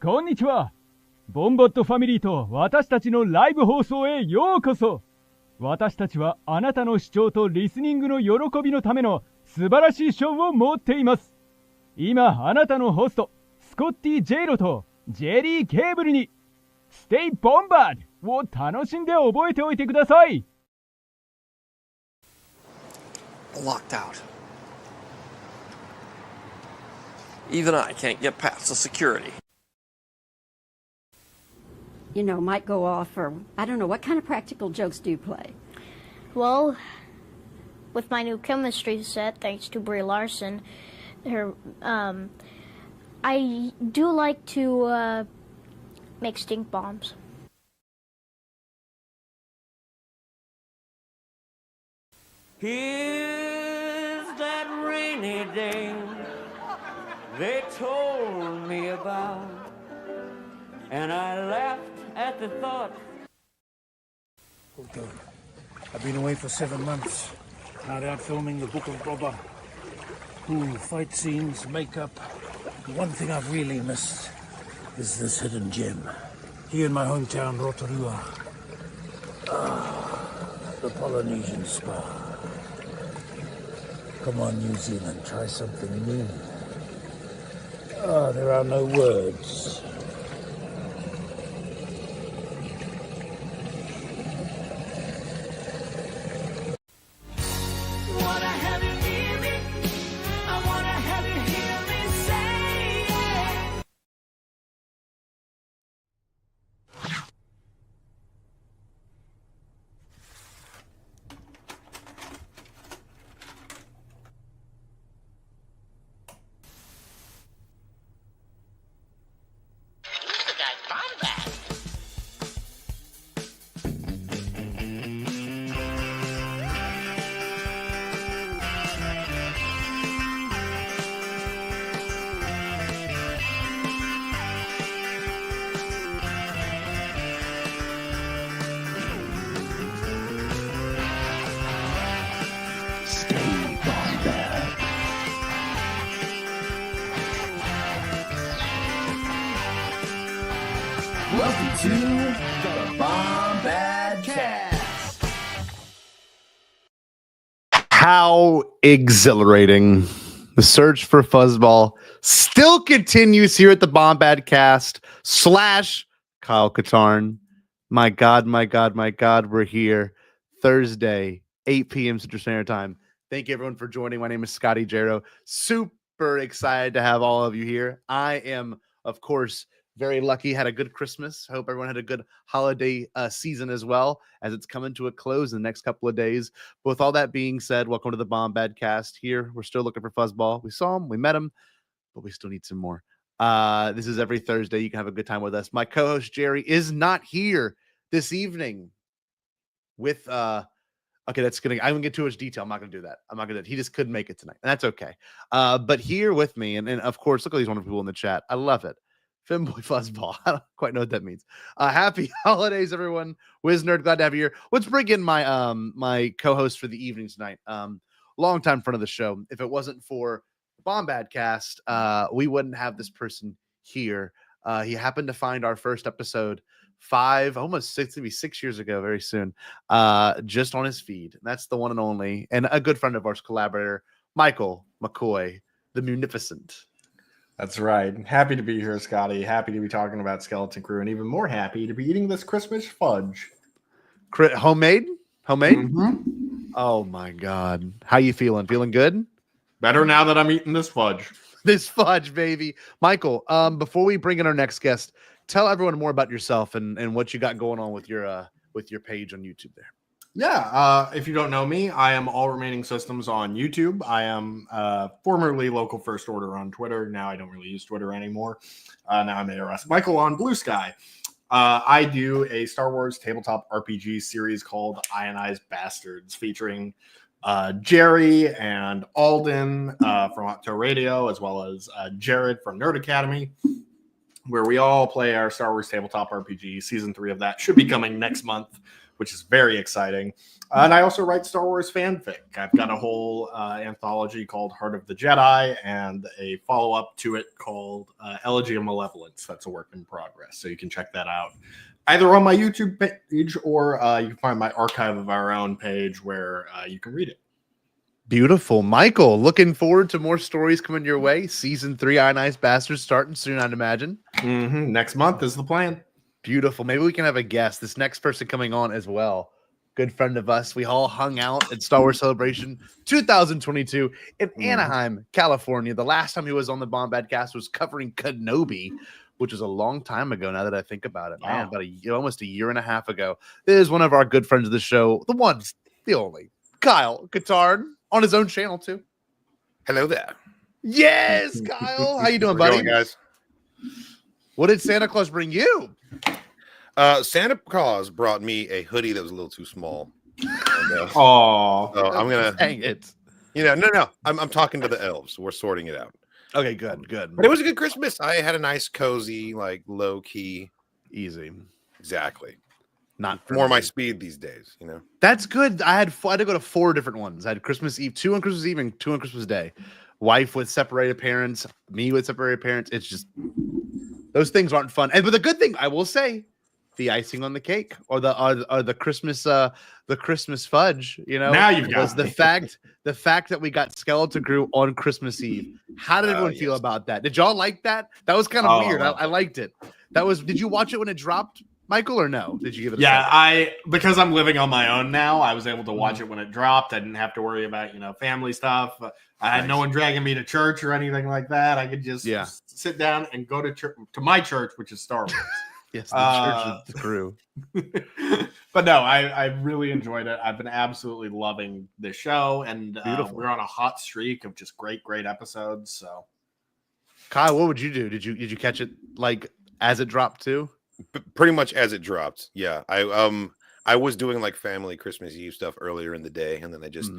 こんにちは。ボンボットファミリーと私たちのライブ放送へようこそ。私たちはあなたの視聴とリスニングの喜びのための素晴らしいショーを持っています。今あなたのホストスコッティ・ジェイロとジェリー・ケーブルにステイ・ボンバードを楽しんで覚えておいてください。Locked out. Even I can't get past the security. You know, might go off, or I don't know, what kind of practical jokes do you play? Well, with my new chemistry set, thanks to Brie Larson, I do like to make stink bombs. Here's that rainy day they told me about, and I laughed at the thought. Okay. I've been away for 7 months. Now out filming the Book of Boba. Ooh, fight scenes, makeup. The one thing I've really missed is this hidden gem. Here in my hometown, Rotorua. The Polynesian spa. Come on, New Zealand, try something new. There are no words. Welcome to the Bombad Cast. How exhilarating. The search for Fuzzball still continues here at the Bombad Cast / Kyle Katarn. My God, we're here. Thursday, 8 p.m. Central Standard Time. Thank you, everyone, for joining. My name is Scotty Jarrow. Super excited to have all of you here. I am, of course, very lucky, had a good Christmas. Hope everyone had a good holiday season as well, as it's coming to a close in the next couple of days. But with all that being said, welcome to the Bombad Cast. Here, we're still looking for Fuzzball. We saw him, we met him, but we still need some more. This is every Thursday. You can have a good time with us. My co-host, Jerry, is not here this evening with... Okay, I'm gonna get too much detail. I'm not gonna do that. He just couldn't make it tonight, and that's okay. But here with me, and of course, look at these wonderful people in the chat. I love it. Femboy Fuzzball. I don't quite know what that means. Happy holidays, everyone. Wiznerd, glad to have you here. Let's bring in my my co-host for the evening tonight. Long time friend of the show. If it wasn't for Bombad Cast, we wouldn't have this person here. He happened to find our first episode 6 years ago, very soon, just on his feed. And that's the one and only, and a good friend of ours, collaborator, Michael McCoy, the Munificent. That's right. Happy to be here, Scotty. Happy to be talking about Skeleton Crew, and even more happy to be eating this Christmas fudge. Homemade? Mm-hmm. Oh my God. How you feeling? Feeling good? Better now that I'm eating this fudge. This fudge, baby. Michael, before we bring in our next guest, tell everyone more about yourself and what you got going on with your page on YouTube there. Yeah, if you don't know me, I am All Remaining Systems on YouTube. I am formerly Local First Order on Twitter. Now I don't really use Twitter anymore. Now I'm ARS Michael on Blue Sky. I do a Star Wars tabletop RPG series called Ionized Bastards, featuring Jerry and Alden from Octo Radio, as well as Jared from Nerd Academy, where we all play our Star Wars tabletop RPG. Season 3 of that should be coming next month. which is very exciting. And I also write Star Wars fanfic. I've got a whole anthology called Heart of the Jedi and a follow-up to it called Elegy of Malevolence. That's a work in progress, so you can check that out either on my YouTube page or you can find my Archive of Our Own page where you can read it. Beautiful. Michael, looking forward to more stories coming your way. Season 3, Ionized Bastards, starting soon, I'd imagine. Next month is the plan. Beautiful. Maybe we can have a guest. This next person coming on as well. Good friend of us. We all hung out at Star Wars Celebration 2022 in Anaheim, California. The last time he was on the Bombad Cast was covering Kenobi, which is a long time ago now that I think about it. Man, about almost a year and a half ago. This is one of our good friends of the show, the one, the only, Kyle Katarn, on his own channel too. Hello there. Yes, Kyle. How you doing, buddy? Guys? What did Santa Claus bring you? Santa Claus brought me a hoodie that was a little too small. And, so I'm gonna hang it. No. I'm talking to the elves. We're sorting it out. Okay, good. But it was a good Christmas. I had a nice, cozy, like low key, easy. Exactly. Not more my speed these days. That's good. I had to go to 4 different ones. I had Christmas Eve, 2 on Christmas Eve, and 2 on Christmas Day. Wife with separated parents, me with separated parents. It's just those things aren't fun. But the good thing I will say, the icing on the cake or the Christmas fudge, now you've got was the fact that we got Skeleton Crew on Christmas Eve. How did everyone feel about that? Did y'all like that? That was kind of weird. I liked it. Did you watch it when it dropped, Michael, or no? Did you give it because I'm living on my own now, I was able to watch it when it dropped. I didn't have to worry about family stuff. I had no one dragging me to church or anything like that. I could just sit down and go to church, to my church, which is Star Wars. Yes, the church is the crew. But no, I really enjoyed it. I've been absolutely loving this show, and we're on a hot streak of just great episodes. So, Kyle, what would you do? Did you catch it like as it dropped too? Pretty much as it dropped. Yeah, I was doing like family Christmas Eve stuff earlier in the day, and then I just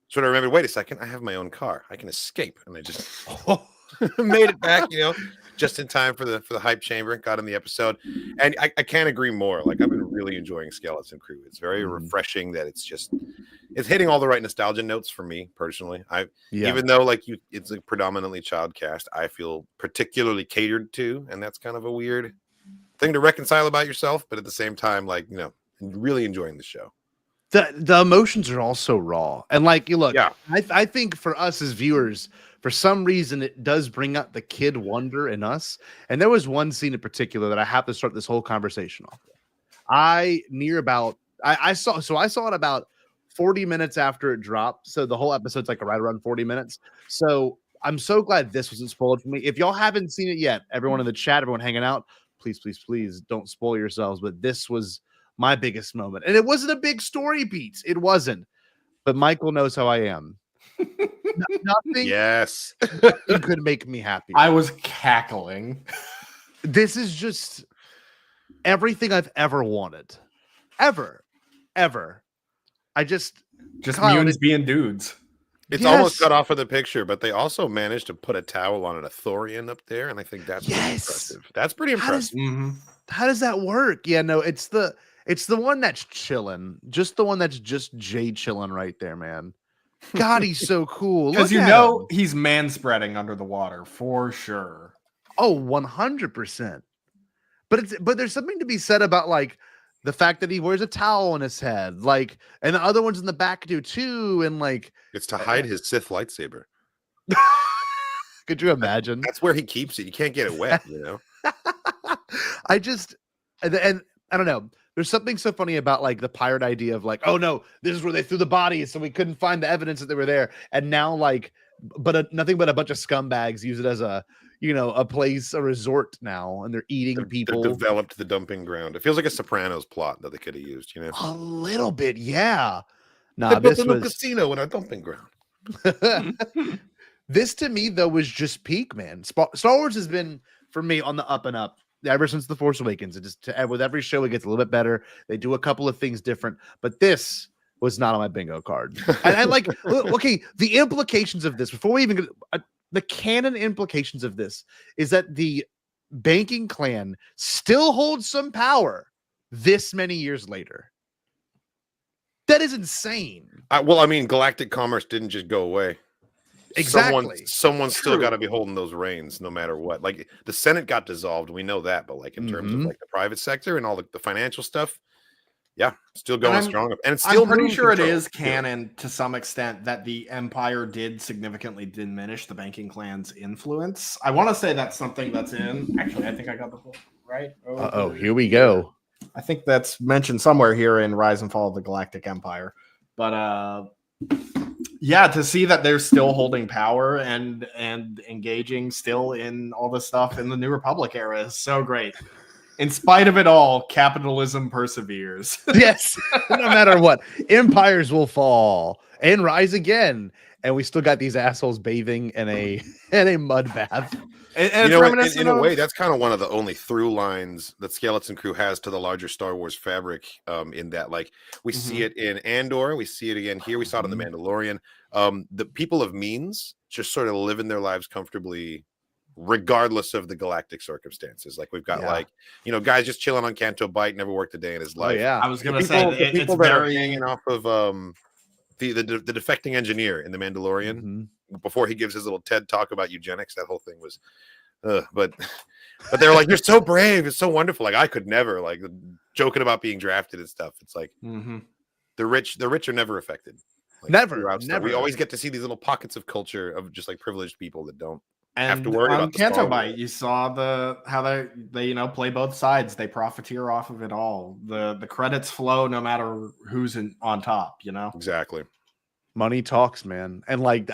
sort of remembered. Wait a second, I have my own car. I can escape, and I just made it back. Just in time for the hype chamber. Got in the episode, and I can't agree more. Like, I've been really enjoying Skeleton Crew. It's very refreshing that it's hitting all the right nostalgia notes for me personally. Even though it's a predominantly child cast, I feel particularly catered to, and that's kind of a weird thing to reconcile about yourself. But at the same time, really enjoying the show. The emotions are all so raw, and I think for us as viewers, for some reason, it does bring up the kid wonder in us. And there was one scene in particular that I have to start this whole conversation off with. I saw it about 40 minutes after it dropped. So the whole episode's like right around 40 minutes. So I'm so glad this wasn't spoiled for me. If y'all haven't seen it yet, everyone in the chat, everyone hanging out, please don't spoil yourselves. But this was my biggest moment. And it wasn't a big story beat. It wasn't. But Michael knows how I am. Nothing could make me happy. I was cackling. This is just everything I've ever wanted. Ever. I just mutants being dudes. It's almost cut off of the picture, but they also managed to put a towel on an Athorian up there, and I think that's pretty impressive. That's pretty impressive. How does that work? Yeah, no, it's the one that's chilling. Just the one that's just Jay chilling right there, man. God, he's so cool. Because he's man-spreading under the water for sure. Oh, 100%. But there's something to be said about the fact that he wears a towel on his head, and the other ones in the back do too, and it's to hide his Sith lightsaber. Could you imagine? That's where he keeps it. You can't get it wet, I don't know. There's something so funny about the pirate idea of oh no, this is where they threw the bodies, so we couldn't find the evidence that they were there. And now nothing but a bunch of scumbags use it as a a resort now, and they're eating people. They've developed the dumping ground. It feels like a Sopranos plot that they could have used. A little bit, yeah. They built a casino in a dumping ground. This to me though was just peak, man. Star Wars has been for me on the up and up ever since The Force Awakens. With every show, it gets a little bit better. They do a couple of things different, but this was not on my bingo card. And the implications of this, before we even get the canon implications of this, is that the banking clan still holds some power this many years later. That is insane. Well, I mean, galactic commerce didn't just go away. Exactly. Someone's still got to be holding those reins no matter what. Like the Senate got dissolved, we know that, but like in terms of like the private sector and all the financial stuff, yeah, still going strong. And it's still I'm pretty sure it is canon to some extent that the empire did significantly diminish the banking clan's influence. I want to say that's something that's in. Actually, I think I got the whole right. Oh, here we go. I think that's mentioned somewhere here in Rise and Fall of the Galactic Empire. But yeah, to see that they're still holding power and engaging still in all this stuff in the New Republic era is so great. In spite of it all, capitalism perseveres. Yes, no matter what, empires will fall and rise again, and we still got these assholes bathing in a mud bath. And you know, in a way, that's kind of one of the only through lines that Skeleton Crew has to the larger Star Wars fabric. In that, like, we see it in Andor, we see it again here, we saw it in The Mandalorian. The people of means just sort of living their lives comfortably, regardless of the galactic circumstances. Like we've got like, you know, guys just chilling on Canto Bight, never worked a day in his life. Yeah, I was gonna say the people that are hanging off of the defecting engineer in The Mandalorian before he gives his little TED talk about eugenics. That whole thing was, but they're like, you're so brave, it's so wonderful. Like I could never, like joking about being drafted and stuff. It's like the rich are never affected. Like, never. We always get to see these little pockets of culture of just like privileged people that don't have and to worry on about Canto Bight, you saw how they you know play both sides. They profiteer off of it all. The credits flow no matter who's on top. You know exactly. Money talks, man. And like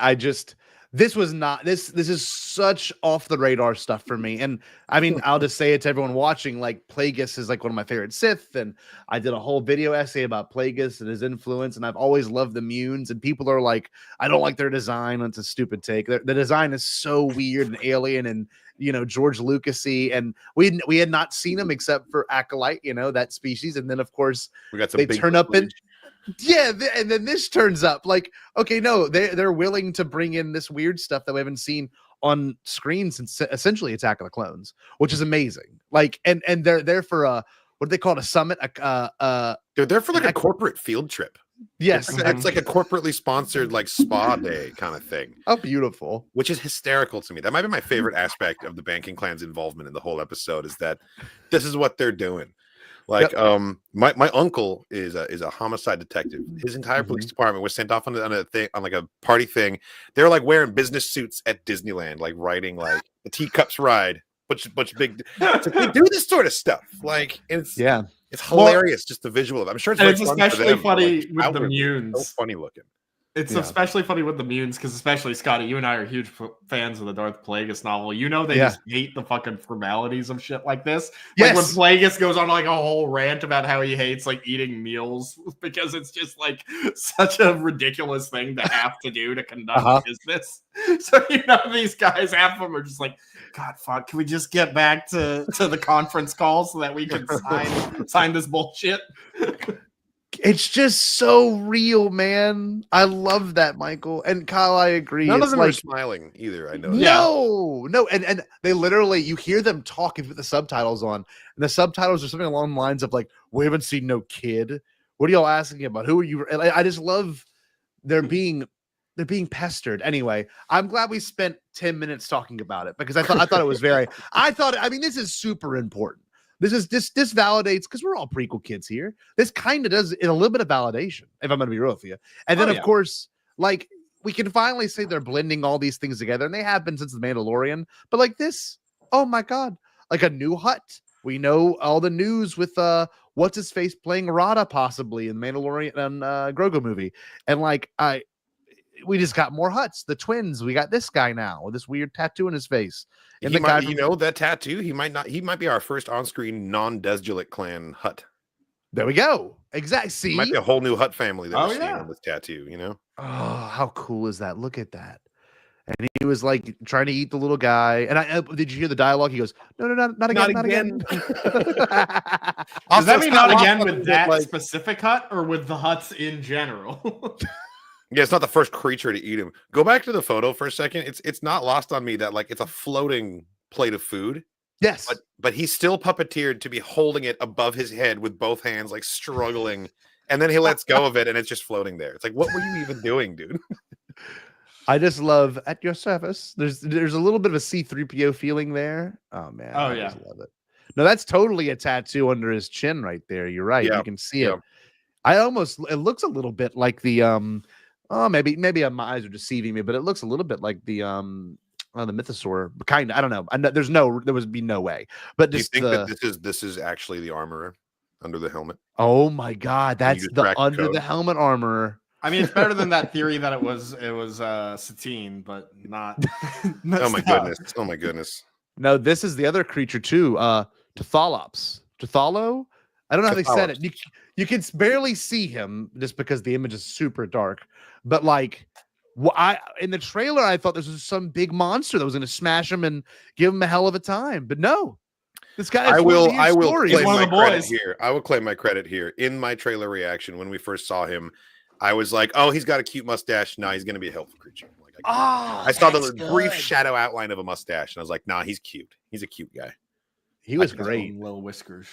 this is such off the radar stuff for me. And I mean, I'll just say it to everyone watching, like Plagueis is like one of my favorite Sith. And I did a whole video essay about Plagueis and his influence. And I've always loved the Munes. And people are like, I don't like their design. It's a stupid take. The design is so weird and alien and, you know, George Lucasy. And we had not seen him except for Acolyte, you know, that species. And then of course we got some they turn up in. Yeah, and then this turns up like, okay, no, they're willing to bring in this weird stuff that we haven't seen on screen since essentially Attack of the Clones, which is amazing. Like, and they're there for what do they call it, a summit? They're there for like a corporate field trip. Yes, it's like a corporately sponsored like spa day kind of thing. Oh, beautiful! Which is hysterical to me. That might be my favorite aspect of the banking clan's involvement in the whole episode is that this is what they're doing. Like, my uncle is a homicide detective. His entire police department was sent off on a thing, on like a party thing. They're like wearing business suits at Disneyland, like riding like the teacups ride, bunch big. So they do this sort of stuff. Like, it's hilarious. Just the visual of it. I'm sure it's especially funny with the Munes. So funny looking. It's especially funny with the Munes because, especially Scotty, you and I are huge fans of the Darth Plagueis novel. You know, they just hate the fucking formalities of shit like this. Like when Plagueis goes on like a whole rant about how he hates like eating meals because it's just like such a ridiculous thing to have to do to conduct business. So, you know, these guys, half of them are just like, God, fuck, can we just get back to the conference call so that we can sign this bullshit? It's just so real, man. I love that, Michael. And Kyle, I agree. None of them are smiling either, I know. No. And they literally, you hear them talk and put the subtitles on. And the subtitles are something along the lines of like, we haven't seen no kid. What are y'all asking about? Who are you? And I just love they're being pestered. Anyway, I'm glad we spent 10 minutes talking about it because I thought it was I mean, this is super important. This validates, because we're all prequel kids here. This kind of does a little bit of validation, if I'm going to be real with you. And then, of course, like, we can finally say they're blending all these things together, and they have been since The Mandalorian. But like this, oh my God, like a new Hutt. We know all the news with what's his face playing Rada possibly in Mandalorian and Grogu movie, and like we just got more Hutts. The twins. We got this guy now with this weird tattoo in his face. And you know that tattoo. He might be our first on-screen non-Desjalic clan Hutt. There we go. Exactly. See, might be a whole new Hutt family that we're seeing on this tattoo. You know. Oh, how cool is that? Look at that. And he was like trying to eat the little guy. And did you hear the dialogue? He goes, "No, not again." Does that mean not again with that specific Hutt or with the Hutts in general? Yeah, it's not the first creature to eat him. Go back to the photo for a second. It's not lost on me that like it's a floating plate of food. Yes. But he's still puppeteered to be holding it above his head with both hands, like struggling and then he lets go of it, and it's just floating there. It's like, what were you even doing, dude? I just love at your service. There's a little bit of a C-3PO feeling there. Oh man, Oh, I yeah. just love it. No, that's totally a tattoo under his chin right there. You're right. Yeah, You can see yeah. it. It looks a little bit like the maybe my eyes are deceiving me, but it looks a little bit like the mythosaur kind of. I don't know. There would be no way. But Do you just think that this is actually the armorer under the helmet? oh my god, that's just the crack the under code? the helmet armorer. I mean, it's better than that theory that it was Satine, but not. Oh my goodness! Oh my goodness! No, this is the other creature too. Tathalops. Tathalo? I don't know how they said it. You can barely see him just because the image is super dark. But like, in the trailer, I thought this was some big monster that was going to smash him and give him a hell of a time. But no, this guy. I will story. claim one of my the credit boys. here. I will claim my credit here. In my trailer reaction, when we first saw him, I was like, "Oh, he's got a cute mustache. No, he's going to be a helpful creature." Like, I saw the brief shadow outline of a mustache, and I was like, "Nah, he's cute. He's a cute guy." He was great. Little whiskers.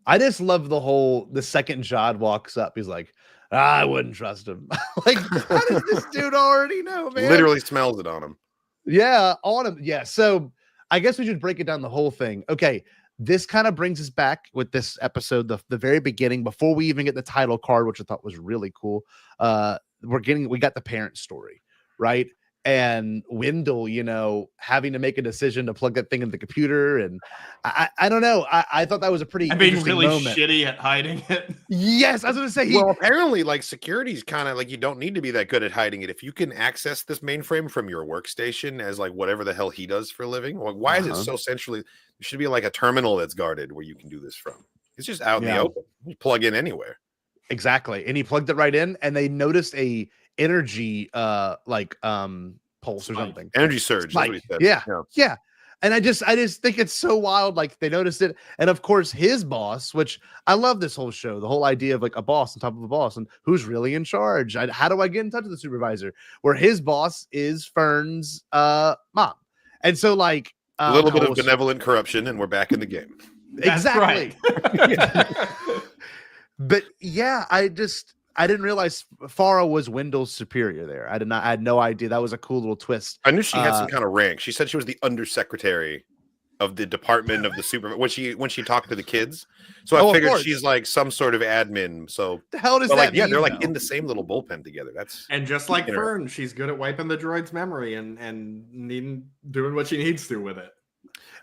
I just love the second Jod walks up, he's like, I wouldn't trust him. Like, how does this dude already know, man? Literally smells it on him. Yeah, on him. Yeah. So I guess we should break it down the whole thing. Okay. This kind of brings us back with this episode, the very beginning, before we even get the title card, which I thought was really cool. We got the parent story, right? And Wendell, having to make a decision to plug that thing in the computer. And I don't know. I thought that was a pretty being really moment. shitty at hiding it. Yes, I was going to say. Well, apparently, like, security's kind of like, you don't need to be that good at hiding it. If you can access this mainframe from your workstation as like whatever the hell he does for a living, like, why is it so centrally? There should be like a terminal that's guarded where you can do this from. It's just out in the open. You plug in anywhere. Exactly. And he plugged it right in, and they noticed a energy pulse or something. Energy surge. That's what he said. Yeah. And I just think it's so wild. Like, they noticed it. And of course, his boss, which I love this whole show, the whole idea of like a boss on top of a boss and who's really in charge. How do I get in touch with the supervisor? Where his boss is Fern's mom. And so like a little bit of benevolent corruption, and we're back in the game. Exactly. But yeah, I didn't realize Farah was Wendell's superior there. I had no idea. That was a cool little twist. I knew she had some kind of rank. She said she was the undersecretary of the department of the super when she talked to the kids. So I figured she's like some sort of admin. So the hell does that mean? Yeah, they're like in the same little bullpen together. And just like Fern, she's good at wiping the droid's memory and doing what she needs to with it.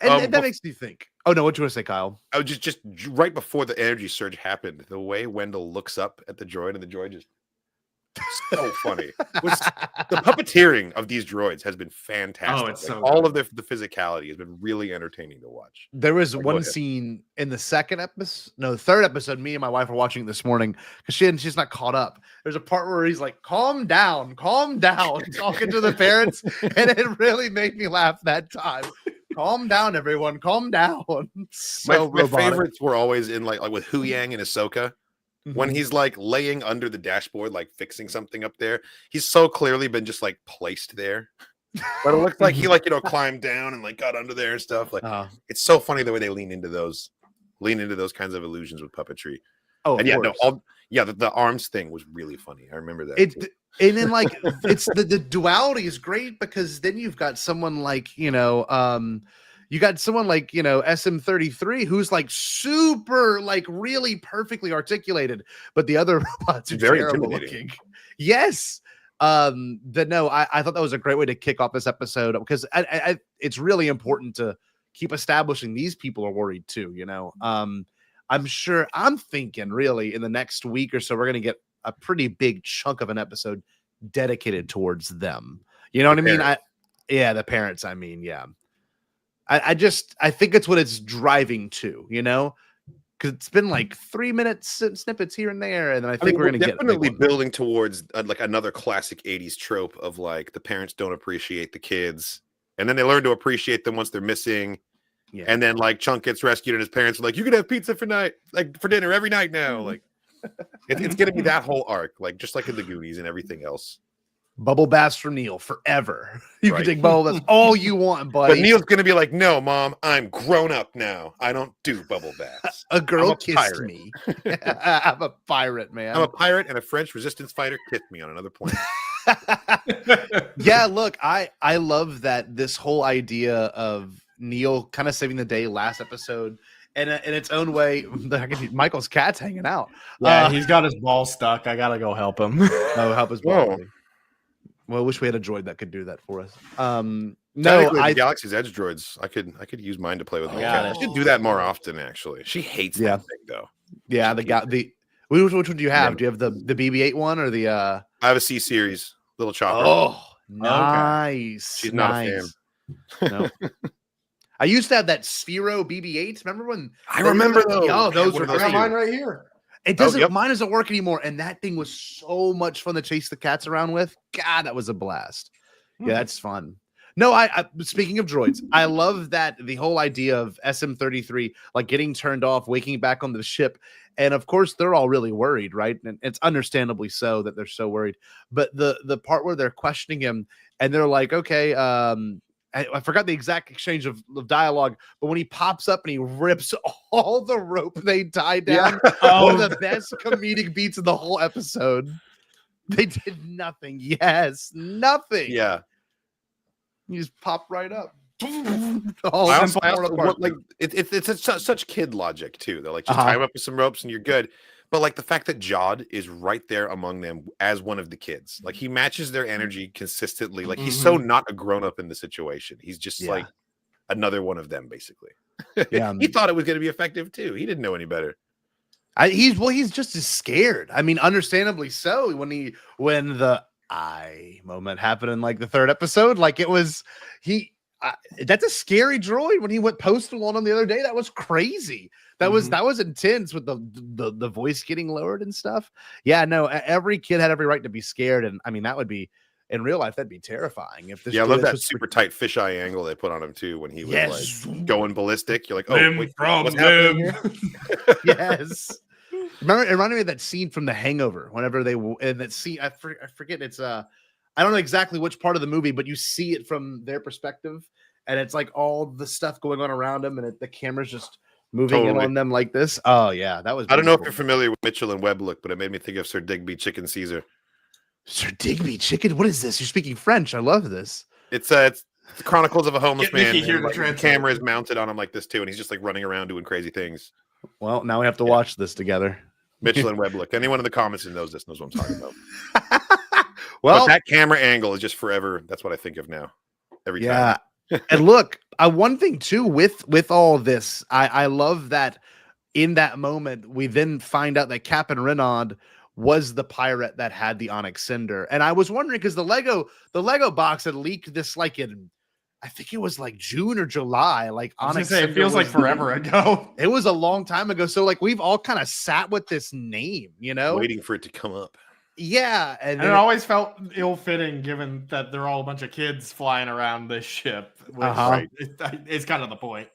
And that makes me think. Oh no, what you want to say, Kyle? I was just right before the energy surge happened, the way Wendell looks up at the droid and the droid just so funny. The puppeteering of these droids has been fantastic. Oh, it's so all of the physicality has been really entertaining to watch. There was one scene in the third episode. Me and my wife were watching this morning because she's not caught up. There's a part where he's like, calm down, talking to the parents, and it really made me laugh that time. Calm down, everyone. Calm down. So my favorites were always in like with Hu Yang and Ahsoka. When he's like laying under the dashboard, like fixing something up there. He's so clearly been just like placed there. But it looks like he climbed down and like got under there and stuff. Like it's so funny the way they lean into those kinds of illusions with puppetry. Oh, and the arms thing was really funny. I remember that. And then like it's the duality is great because then you've got someone like SM33 who's like super like really perfectly articulated, but the other robots are very terrible looking. Yes. I thought that was a great way to kick off this episode because it's really important to keep establishing these people are worried too. I'm thinking really in the next week or so we're gonna get a pretty big chunk of an episode dedicated towards them. You know what I mean? The parents. I mean, yeah. I think it's what it's driving to, because it's been like 3 minutes snippets here and there, and then I think we're gonna definitely building towards like another classic 80s trope of like the parents don't appreciate the kids, and then they learn to appreciate them once they're missing. Yeah. And then like Chunk gets rescued, and his parents are like, "You can have pizza for dinner every night now." Like it's gonna be that whole arc, like just like in the Goonies and everything else. Bubble baths for Neil forever. You Right. can take bubble baths all you want, But buddy. Neil's gonna be like, "No, Mom, I'm grown up now. I don't do bubble baths. A girl I'm kissed pirate. me. I'm a pirate, man. I'm a pirate, and a French resistance fighter kissed me on another planet." Yeah, look, I love that this whole idea of Neil kind of saving the day last episode, and in its own way, Michael's cat's hanging out. Yeah, he's got his ball stuck. I gotta go help him. Oh, help his ball. Whoa. Well, I wish we had a droid that could do that for us. No, No, the Galaxy's Edge droids. I could use mine to play with. My cat. I should do that more often. Actually, she hates that thing though. Yeah, which one do you have? Do you have the BB-8 one or the? I have a C series little chopper. Oh, nice. She's not a fan. No. I used to have that Sphero BB-8s. Remember when? I remember those. Oh, those What were are those great. Mine right here. It doesn't. Mine doesn't work anymore, and that thing was so much fun to chase the cats around with. God, that was a blast. Yeah, that's fun. No, I speaking of droids, I love that the whole idea of SM-33 like getting turned off, waking back on the ship, and of course they're all really worried, right? And it's understandably so that they're so worried. But the part where they're questioning him, and they're like, okay, I forgot the exact exchange of dialogue, but when he pops up and he rips all the rope they tied down, one of the best comedic beats in the whole episode. They did nothing. Yes, nothing. Yeah. You just pop right up. I also like it's such kid logic too. They're like, just tie him up with some ropes and you're good. But like the fact that Jod is right there among them as one of the kids, like he matches their energy consistently. Like he's so not a grown up in the situation. He's just like another one of them, basically. Yeah, he thought it was going to be effective too. He didn't know any better. He's just as scared. I mean, understandably so. When the I moment happened in like the third episode, like it was that's a scary droid. When he went postal on him the other day, that was crazy. That was intense with the voice getting lowered and stuff. Yeah, no, every kid had every right to be scared, and I mean that would be in real life that'd be terrifying. If this I love that super tight fisheye angle they put on him too when he was like going ballistic. You're like, oh, wait, what's happening here? Yes. Remember, it reminded me of that scene from The Hangover. Whenever they in that scene, I forget. It's I don't know exactly which part of the movie, but you see it from their perspective, and it's like all the stuff going on around them, and the camera's just moving in on them like this. Oh yeah, that was. I don't know if you're familiar with Mitchell and Webb look, but it made me think of Sir Digby Chicken Caesar. Sir Digby Chicken. What is this? You're speaking French. I love this. It's the Chronicles of a Homeless Get Man. Mickey here And, to like, the camera is mounted on him like this too, and he's just like running around doing crazy things. Well, now we have to watch this together. Mitchell and Webb look. Anyone in the comments who knows this knows what I'm talking about. Well, but that camera angle is just forever. That's what I think of now. Every time. And look, one thing too with all this, I love that in that moment we then find out that Captain Renaud was the pirate that had the Onyx Cinder. And I was wondering because the Lego box had leaked this like in I think it was like June or July. Like Onyx Cinder it feels like forever ago. It was a long time ago. So like we've all kind of sat with this name, you know, waiting for it to come up. Yeah, and it always felt ill-fitting given that they're all a bunch of kids flying around this ship. Which, it's kind of the point.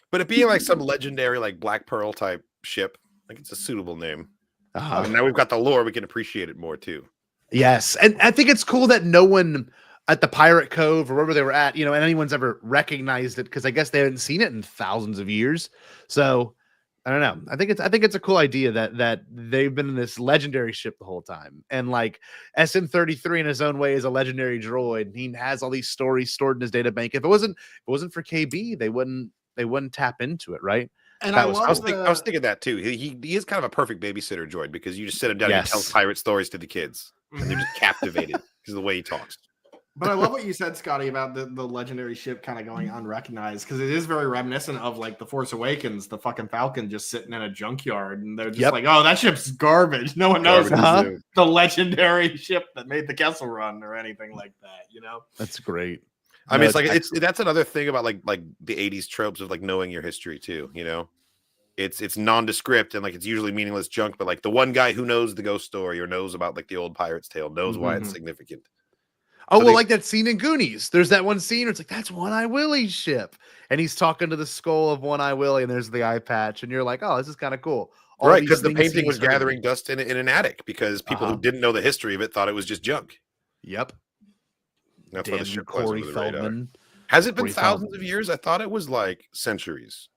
But it being like some legendary like Black Pearl type ship, like it's a suitable name. Now we've got the lore, we can appreciate it more too. Yes, and I think it's cool that no one at the Pirate Cove or wherever they were at, and anyone's ever recognized it because I guess they haven't seen it in thousands of years. So I don't know. I think it's a cool idea that they've been in this legendary ship the whole time, and like SM-33 in his own way is a legendary droid. He has all these stories stored in his data bank. If it wasn't for KB, they wouldn't tap into it, right? And I was thinking that too. He is kind of a perfect babysitter droid because you just sit him down and he tells pirate stories to the kids, and they're just captivated because of the way he talks. But I love what you said, Scotty, about the legendary ship kind of going unrecognized because it is very reminiscent of like the Force Awakens, the fucking Falcon just sitting in a junkyard, and they're just like, "Oh, that ship's garbage. No one knows the legendary ship that made the Kessel Run or anything like that." That's great. I mean, that's another thing about like the 80s tropes of like knowing your history too. It's nondescript and like it's usually meaningless junk, but like the one guy who knows the ghost story or knows about like the old pirate's tale knows why it's significant. Oh, well, like that scene in Goonies. There's that one scene where it's like, that's One-Eye Willie's ship. And he's talking to the skull of One-Eye Willie, and there's the eye patch. And you're like, oh, this is kind of cool. Right, because the painting was gathering dust in an attic because people who didn't know the history of it thought it was just junk. Yep. That's why the Damn you, ship flies Corey under the radar. Feldman. Has it been Corey thousands Feldman. of years? I thought it was like centuries.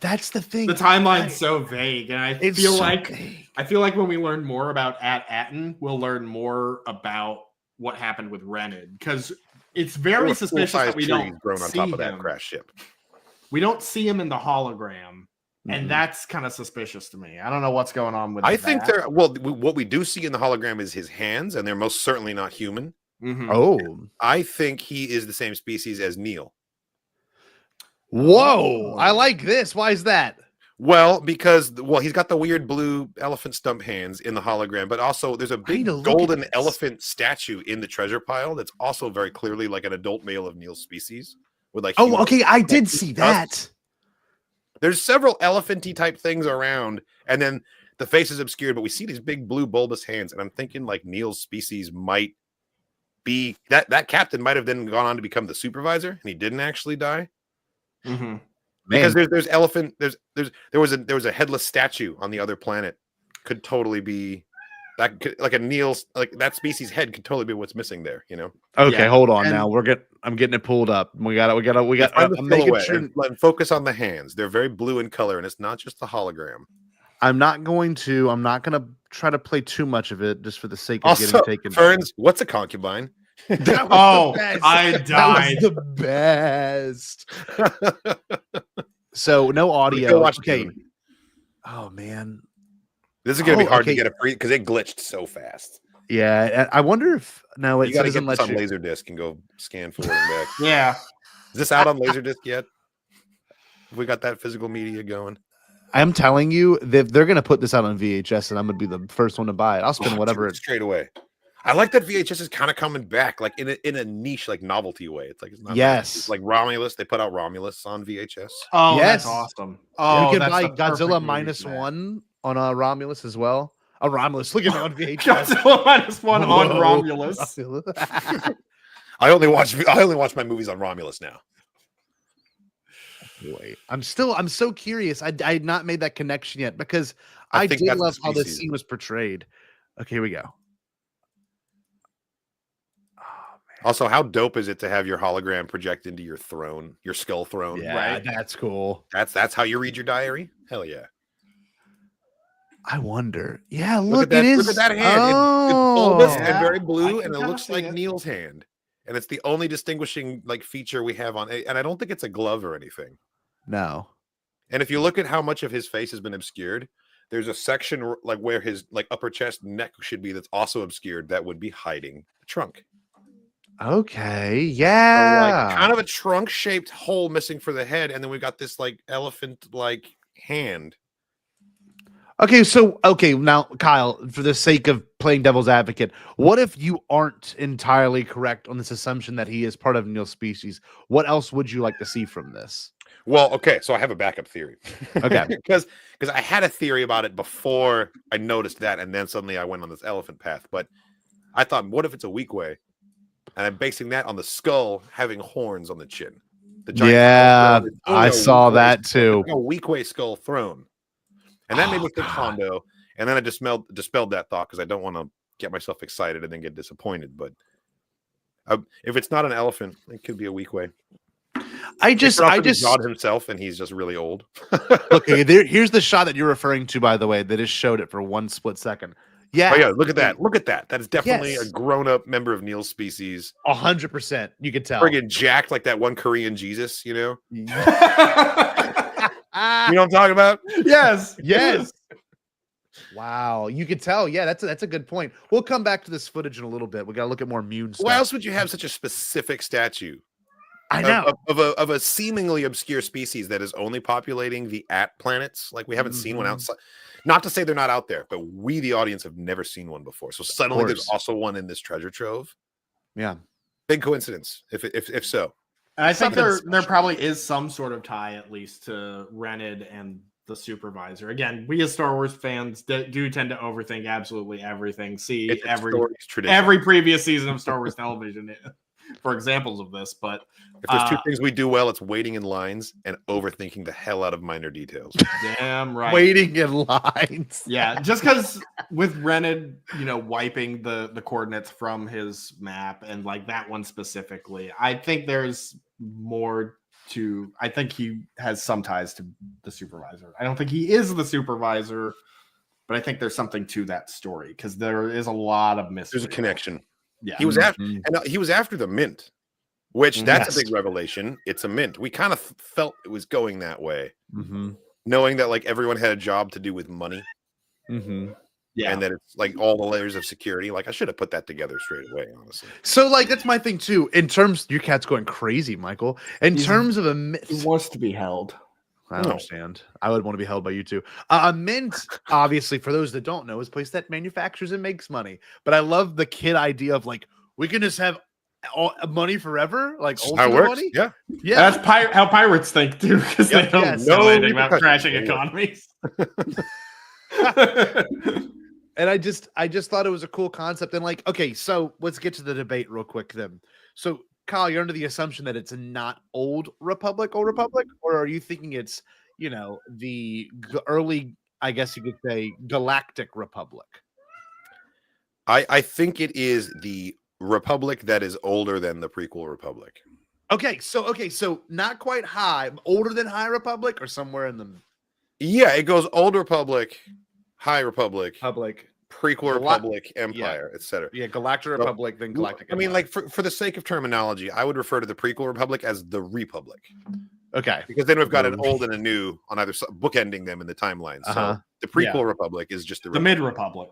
That's the thing. The timeline's so vague, and I It's feel so like vague. when we learn more about Atten, we'll learn more about what happened with Renid, because it's very suspicious that we don't grown on see top of that him. crash ship. We don't see him in the hologram, and that's kind of suspicious to me. I don't know what's going on with. I think they're what we do see in the hologram is his hands, and they're most certainly not human. Oh, I think he is the same species as Neil. Whoa! I like this. Why is that? Well, because he's got the weird blue elephant stump hands in the hologram, but also there's a big golden elephant statue in the treasure pile that's also very clearly like an adult male of Neil's species. With like okay, I did see that. There's several elephanty type things around, and then the face is obscured, but we see these big blue bulbous hands, and I'm thinking like Neil's species might be that captain might have then gone on to become the supervisor, and he didn't actually die. Because there's elephant there was a headless statue on the other planet. Could totally be that like a Neil's like that species head could totally be what's missing there, you know. Okay, hold on now. I'm getting it pulled up. We got. I'm making sure and focus on the hands. They're very blue in color, and it's not just the hologram. I'm not going to try to play too much of it just for the sake of getting taken. Ferns, what's a concubine? I died. That was the best. So no audio. Okay. Oh man, this is gonna be hard to get a free because it glitched so fast. Yeah, I wonder if you got to get this on Laserdisc and go scan forward and back. Yeah, is this out on Laserdisc yet? Have we got that physical media going? I'm telling you, they're gonna put this out on VHS, and I'm gonna be the first one to buy it. I'll spend whatever straight away. I like that VHS is kind of coming back, like in a niche, like novelty way. It's like it's not it's like Romulus. They put out Romulus on VHS. Oh, yes, that's awesome. Oh, you can buy Godzilla -1 on Romulus as well. Romulus, look at me on VHS. Godzilla -1 on Romulus. I only watch my movies on Romulus now. Wait, I'm so curious. I had not made that connection yet because I did love how this scene was portrayed. Okay, here we go. Also, how dope is it to have your hologram project into your throne, your skull throne? Yeah, right? That's cool. That's how you read your diary? Hell yeah. I wonder. Yeah, look at it is. Look at that hand. It's bulbous and very blue, and it looks like Neil's hand. And it's the only distinguishing like feature we have on it. And I don't think it's a glove or anything. No. And if you look at how much of his face has been obscured, there's a section like where his like upper chest neck should be that's also obscured that would be hiding the trunk. Okay, yeah. So, like, kind of a trunk-shaped hole missing for the head, and then we got this like elephant-like hand. Okay, now Kyle, for the sake of playing devil's advocate, what if you aren't entirely correct on this assumption that he is part of Neil's species? What else would you like to see from this? Well, okay, so I have a backup theory. Okay, because I had a theory about it before I noticed that, and then suddenly I went on this elephant path. But I thought, what if it's a weak way? And I'm basing that on the skull having horns on the chin. The giant I saw that too. A weak way skull throne. And that made me think Hondo. And then I dispelled that thought because I don't want to get myself excited and then get disappointed. But if it's not an elephant, it could be a weak way. I just God himself, and he's just really old. Okay, here's the shot that you're referring to, by the way, that just showed it for one split second. Yeah. Oh, yeah, look at that. Look at that. That is definitely a grown-up member of Neil's species. 100%. You can tell. Friggin' jacked like that one Korean Jesus, you know? You know what I'm talking about? Yes. Yes. Wow. You could tell. Yeah, that's a good point. We'll come back to this footage in a little bit. We got to look at more Mune stuff. Why else would you have such a specific statue? I know. Of a seemingly obscure species that is only populating the planets. Like, we haven't seen one outside. Not to say they're not out there, but we, the audience, have never seen one before. So suddenly there's also one in this treasure trove. Yeah. Big coincidence, if so. And I think there probably is some sort of tie, at least, to Renid and the supervisor. Again, we as Star Wars fans do tend to overthink absolutely everything. See every previous season of Star Wars television. for examples of this, but if there's two things we do well, it's waiting in lines and overthinking the hell out of minor details. Damn right. Waiting in lines. Yeah, just because with Rened, wiping the coordinates from his map and like that one specifically, I think there's more to. I think he has some ties to the supervisor. I don't think he is the supervisor, but I think there's something to that story because there is a lot of mystery. There's a connection. Yeah, he was after the mint, which that's a big revelation. It's a mint. We kind of felt it was going that way, knowing that like everyone had a job to do with money, yeah, and that it's like all the layers of security. Like I should have put that together straight away, honestly. So like that's my thing too. In terms, your cat's going crazy, Michael. Terms of a mint, he wants to be held. I understand. I would want to be held by you too. A mint, obviously, for those that don't know, is a place that manufactures and makes money. But I love the kid idea of like we can just have all money forever, like how it works. Money. Yeah. That's how pirates think too, because they don't know anything about crashing economies. And I just thought it was a cool concept. And like, okay, so let's get to the debate real quick then. So Kyle, you're under the assumption that it's not Old Republic, or are you thinking it's, the early, I guess you could say, Galactic Republic? I think it is the Republic that is older than the prequel Republic. Okay, so not quite high, older than High Republic, or somewhere in the. Yeah, it goes Old Republic, High Republic, Prequel Republic, Empire, etc. Yeah, Galactic Republic, then Galactic Empire. I mean, like for the sake of terminology, I would refer to the Prequel Republic as the Republic. Okay, because then we've got an old and a new on either side, bookending them in the timeline. So the Prequel Republic is just the Mid Republic.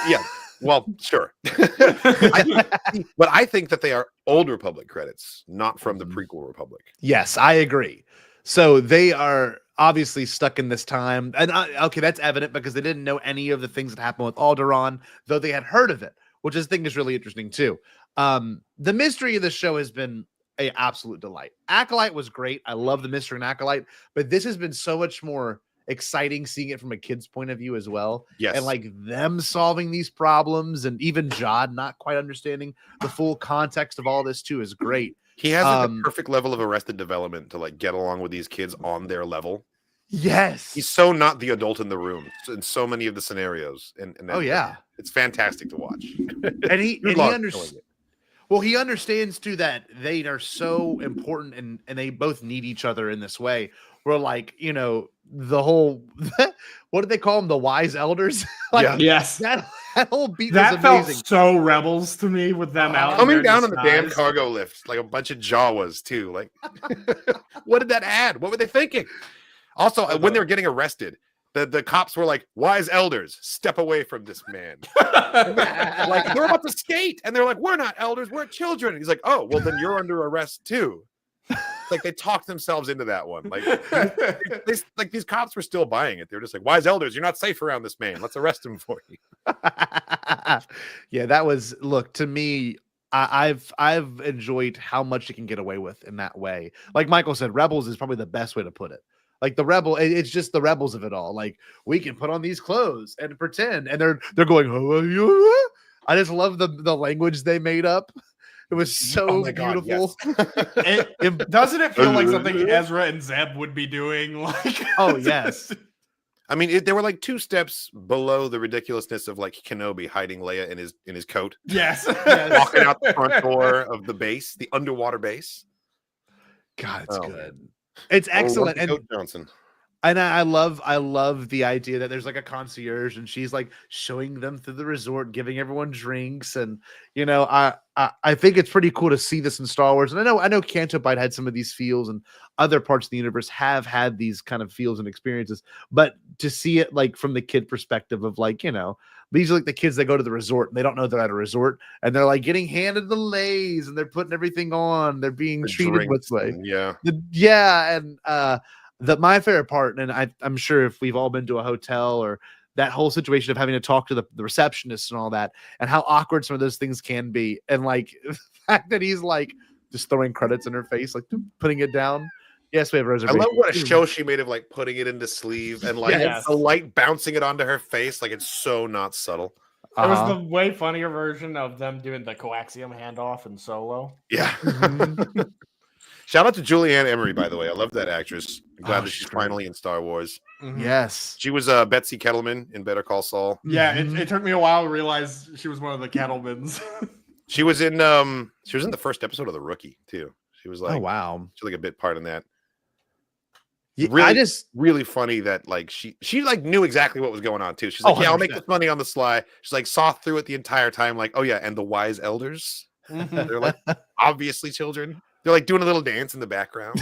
Yeah, well, sure. But I think that they are Old Republic credits, not from the Prequel Republic. Yes, I agree. So they are obviously stuck in this time. And okay, that's evident because they didn't know any of the things that happened with Alderaan, though they had heard of it, which I think is really interesting too. The mystery of the show has been an absolute delight. Acolyte was great. I love the mystery in Acolyte, but this has been so much more exciting seeing it from a kid's point of view as well. Yes. And like them solving these problems, and even Jod not quite understanding the full context of all this too is great. He has like the perfect level of Arrested Development to like get along with these kids on their level. Yes. He's so not the adult in the room in so many of the scenarios. And it's fantastic to watch. And he understands. Well, he understands too that they are so important and they both need each other in this way. Where like, the whole what do they call them? The wise elders? Yes. That whole beat that was amazing. Felt so Rebels to me with them out coming down on the damn cargo lift, like a bunch of Jawas too. Like what did that add? What were they thinking? Also, when they were getting arrested, the cops were like, "Wise elders, step away from this man." Like they're about to skate, and they're like, "We're not elders, we're children." And he's like, "Oh, well, then you're under arrest too." Like they talked themselves into that one. Like these cops were still buying it. They're just like, "Wise elders, you're not safe around this man. Let's arrest him for you." Yeah, that was to me. I've enjoyed how much you can get away with in that way. Like Michael said, Rebels is probably the best way to put it. Like the rebel, it's just the rebels of it all. Like we can put on these clothes and pretend, and they're going. Oh, I just love the language they made up. It was so beautiful. Yes. Doesn't it feel like something Ezra and Zeb would be doing? Like, oh yes. I mean, there were like 2 steps below the ridiculousness of like Kenobi hiding Leia in his coat. Yes. Walking out the front door of the base, the underwater base. God, it's good. It's excellent. And Johnson. And I love the idea that there's like a concierge and she's like showing them through the resort, giving everyone drinks. And, I think it's pretty cool to see this in Star Wars. And I know Canto Bight had some of these feels and other parts of the universe have had these kind of feels and experiences, but to see it like from the kid perspective of like, these are like the kids that go to the resort and they don't know they're at a resort and they're like getting handed the lays and they're putting everything on. They're being treated this way. My favorite part, and I'm sure if we've all been to a hotel or that whole situation of having to talk to the receptionist and all that, and how awkward some of those things can be, and like the fact that he's like just throwing credits in her face, like putting it down. Yes, we have a reservation. I love what a show she made of like putting it into sleeve and like the light bouncing it onto her face. Like it's so not subtle. It was the way funnier version of them doing the coaxium handoff in Solo. Yeah. Shout out to Julianne Emery, by the way. I love that actress. I'm glad that she's finally in Star Wars. Yes. She was Betsy Kettleman in Better Call Saul. Yeah, it took me a while to realize she was one of the Kettlemans. She was in the first episode of The Rookie, too. She was like, oh wow, she was like a bit part in that. Yeah, really, really funny that like she like knew exactly what was going on too. She's like, yeah, I'll make this money on the sly. She's like saw through it the entire time. Like, oh yeah, and the wise elders, they're like obviously children. They're like doing a little dance in the background.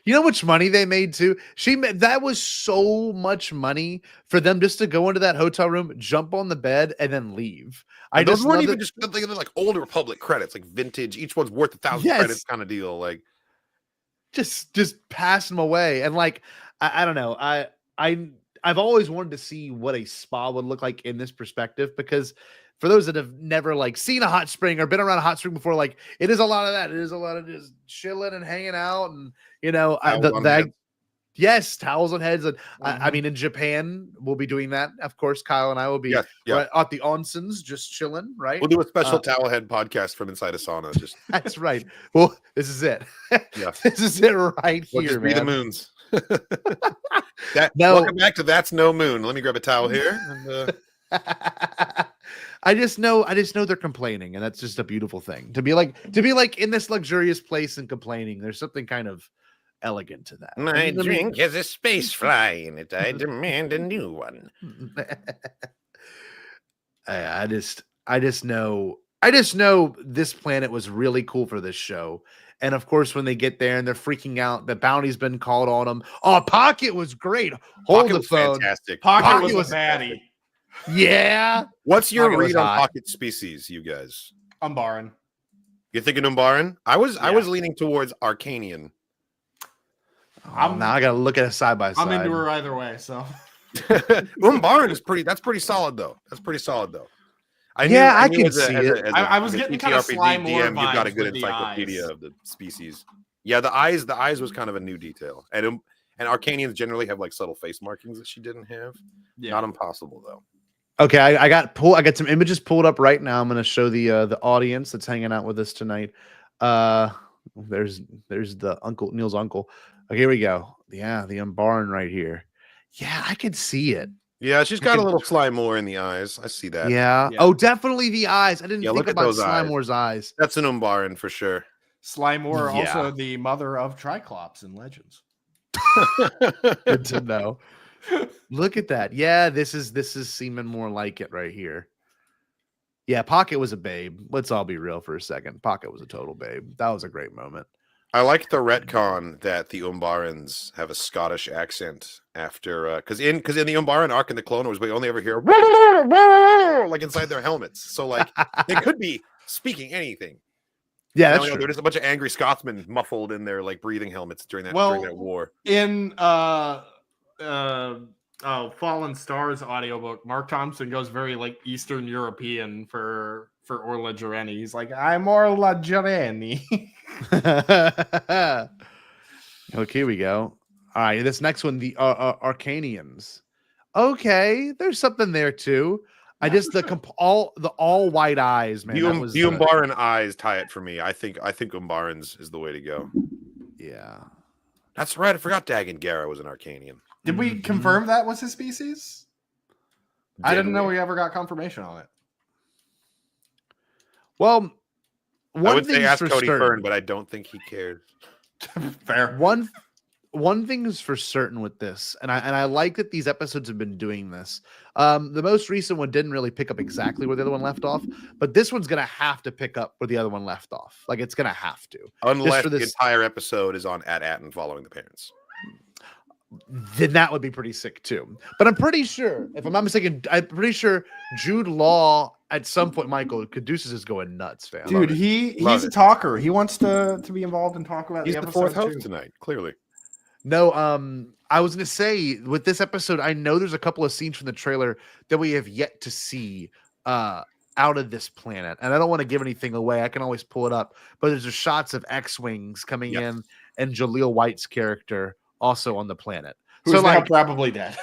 You know how much money they made too? That was so much money for them just to go into that hotel room, jump on the bed, and then leave. And those weren't even just like Old Republic credits, like vintage. Each one's worth 1,000 credits kind of deal. Like just pass them away. And like I don't know. I've always wanted to see what a spa would look like in this perspective, because for those that have never like seen a hot spring or been around a hot spring before, like it is a lot of that. It is a lot of just chilling and hanging out, and you know, yes, towels on heads. And I mean, in Japan, we'll be doing that. Of course, Kyle and I will be right at the onsens, just chilling. Right, we'll do a special towel head podcast from inside a sauna. Just that's right. Well, this is it. Yeah, this is it right we'll here. Just be the moons. Welcome back to That's No Moon. Let me grab a towel here. And, I just know they're complaining, and that's just a beautiful thing to be like in this luxurious place and complaining. There's something kind of elegant to that. My drink has a space fly in it. I demand a new one. I just know this planet was really cool for this show. And of course, when they get there and they're freaking out, the bounty's been called on them. Oh, Pocket was great. Hold Pocket the was phone. Fantastic. Pocket was a baddie. Yeah. What's your read on Pocket species, you guys? Umbaran. You thinking Umbaran? I was leaning towards Arcanian. Now I gotta look at it side by side. I'm into her either way, so Umbaran is pretty solid though. I can see it. I was getting kind of slime more DM, you've got a good encyclopedia of the species. Yeah, the eyes was kind of a new detail. And Arcanians generally have like subtle face markings that she didn't have. Yeah. Not impossible though. Okay, I got some images pulled up right now. I'm going to show the audience that's hanging out with us tonight. There's the Neil's uncle. Okay, here we go. Yeah, the Umbaran right here. Yeah, I could see it. Yeah, she's got a little Slimore in the eyes. I see that. Yeah. Oh, definitely the eyes. I didn't think about Slimore's eyes. That's an Umbaran for sure. Slimore, also the mother of Triclops in Legends. Good to know. Look at that. Yeah, this is seeming more like it right here. Yeah, Pocket was a babe. Let's all be real for a second. Pocket was a total babe. That was a great moment. I like the retcon that the Umbarans have a Scottish accent after because in the Umbaran arc in the Clone Wars, we only ever hear like inside their helmets. So like they could be speaking anything. Yeah, that's true. There's a bunch of angry Scotsmen muffled in their like breathing helmets during that war. In Fallen Stars audiobook, Mark Thompson goes very like Eastern European for Orla Jareni. He's like, I'm Orla Jareni. Okay, here we go. All right, this next one, the Arcanians. Okay, there's something there too. I just all white eyes, man. The Umbaran eyes tie it for me. I think Umbarans is the way to go. Yeah, that's right. I forgot Dagan Gera was an Arcanian. Did we confirm that was his species? I didn't know we ever got confirmation on it. Well, I would say ask Cody Fern, but I don't think he cares. Fair. One thing is for certain with this, and I like that these episodes have been doing this. The most recent one didn't really pick up exactly where the other one left off, but this one's gonna have to pick up where the other one left off. Like it's gonna have to, unless the entire episode is on Atten following the parents. Then that would be pretty sick too. But I'm pretty sure, if I'm not mistaken, I'm pretty sure Jude Law at some point, Michael Caduceus is going nuts, fam. Dude, he's a talker. He wants to be involved and talk about. He's the fourth host tonight, clearly. No, I was gonna say with this episode, I know there's a couple of scenes from the trailer that we have yet to see out of this planet, and I don't want to give anything away. I can always pull it up, but there's just shots of X-wings coming in, and Jaleel White's character also on the planet. Who's now probably dead.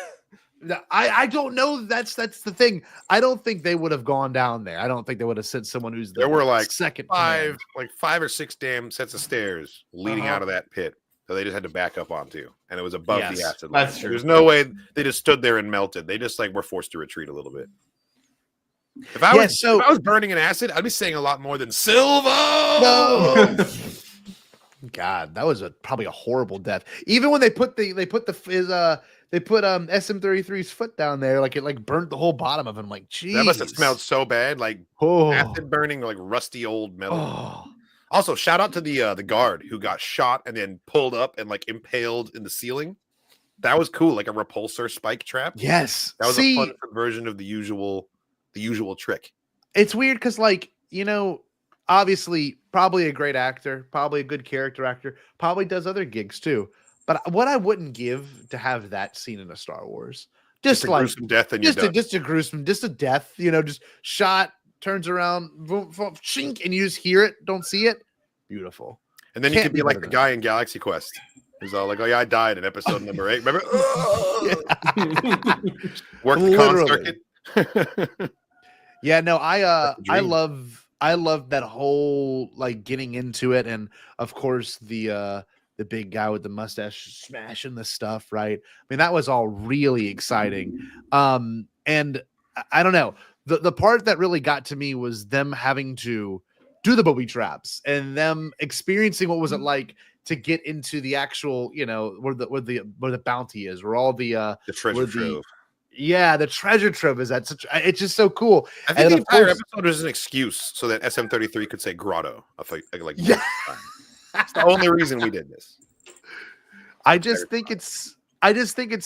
I don't know. That's the thing. I don't think they would have gone down there. I don't think they would have sent someone who's There were like second five command. or six damn sets of stairs leading out of that pit that they just had to back up onto, and it was above the acid. That's true. There's no way they just stood there and melted. They just like were forced to retreat a little bit. If I was burning in acid, I'd be saying a lot more than Silva. No. God, that was probably a horrible death. Even when they put SM33's foot down there, like it like burnt the whole bottom of him. Like, geez, that must have smelled so bad, like acid burning, like rusty old metal. Oh. Also, shout out to the guard who got shot and then pulled up and like impaled in the ceiling. That was cool, like a repulsor spike trap. Yes, that was a fun version of the usual trick. It's weird because, like, obviously, probably a great actor, probably a good character actor, probably does other gigs too. But what I wouldn't give to have that scene in a Star Wars, just a like gruesome death, and just a death, just shot, turns around, boom, boom, chink, and you just hear it, don't see it. Beautiful. And then you could be like the guy in Galaxy Quest. He's all like, "Oh yeah, I died in episode number 8." Remember? Work the con circuit. Yeah, no, I love that whole like getting into it, and of course the big guy with the mustache smashing the stuff, right? I mean, that was all really exciting. And I don't know, the part that really got to me was them having to do the booby traps and them experiencing what was it like to get into the actual, where the bounty is, where all the treasure trove. Yeah, the treasure trove is it's just so cool. I think the entire episode was an excuse so that SM33 could say grotto. Yeah. That's the only reason we did this. I just think it's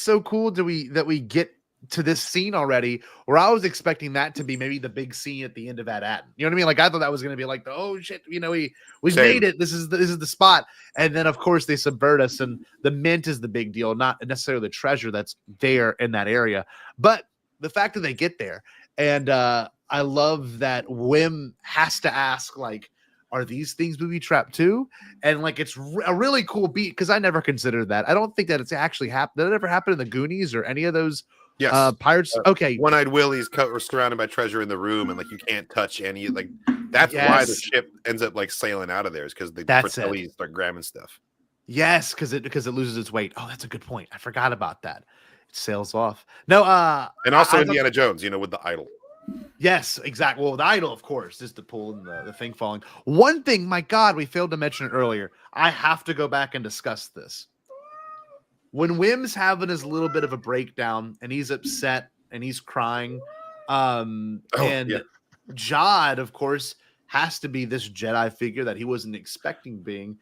so cool that we get to this scene already, where I was expecting that to be maybe the big scene at the end of Ad. You know what I mean? Like I thought that was going to be like, oh shit, we made it. This is the spot. And then of course they subvert us, and the mint is the big deal, not necessarily the treasure that's there in that area, but the fact that they get there. And I love that Wim has to ask, like, are these things booby trapped too? And like, it's a really cool beat because I never considered that. I don't think that it's actually happened. Did it ever happen in the Goonies or any of those? Yes. Pirates. Okay. One-Eyed Willie's were surrounded by treasure in the room, and like you can't touch any. Like that's why the ship ends up like sailing out of there, is because the Fratellis start grabbing stuff. Yes, because it loses its weight. Oh, that's a good point. I forgot about that. It sails off. No. And also Indiana Jones, with the idol. Yes, exactly. Well, the idol, of course, is the pull and the thing falling. One thing, my God, we failed to mention it earlier. I have to go back and discuss this. When Wim's having his little bit of a breakdown and he's upset and he's crying, Jod, of course, has to be this Jedi figure that he wasn't expecting being.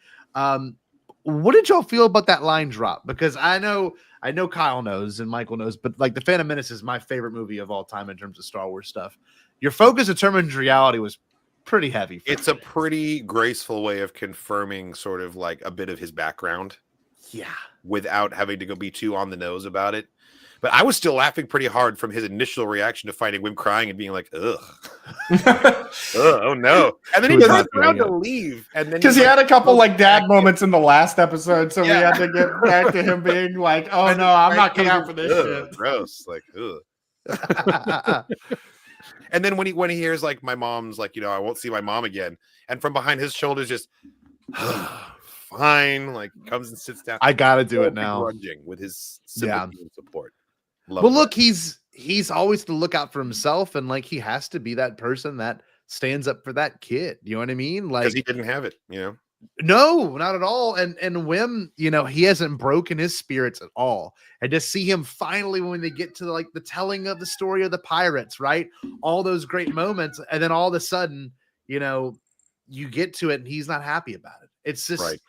What did y'all feel about that line drop? Because I know Kyle knows and Michael knows, but like The Phantom Menace is my favorite movie of all time in terms of Star Wars stuff. Your focus determines reality was pretty heavy. It's a pretty graceful way of confirming sort of like a bit of his background. Yeah. Without having to go be too on the nose about it. But I was still laughing pretty hard from his initial reaction to finding Wim crying and being like, ugh. Oh no. And then he turns around to leave. And then because he had a couple like dad moments in the last episode, so we had to get back to him being like, oh no, I'm not coming out for this shit. Gross. Like, ugh. And then when he hears like my mom's like, I won't see my mom again. And from behind his shoulders just fine, like comes and sits down. I gotta do it now. With his sympathy and support. Look, he's always to look out for himself, and like he has to be that person that stands up for that kid. You know what I mean? Like, because he didn't have it. No, not at all. And Wim, he hasn't broken his spirits at all. And to see him finally when they get to like the telling of the story of the pirates, right? All those great moments, and then all of a sudden, you get to it, and he's not happy about it. It's just. Right.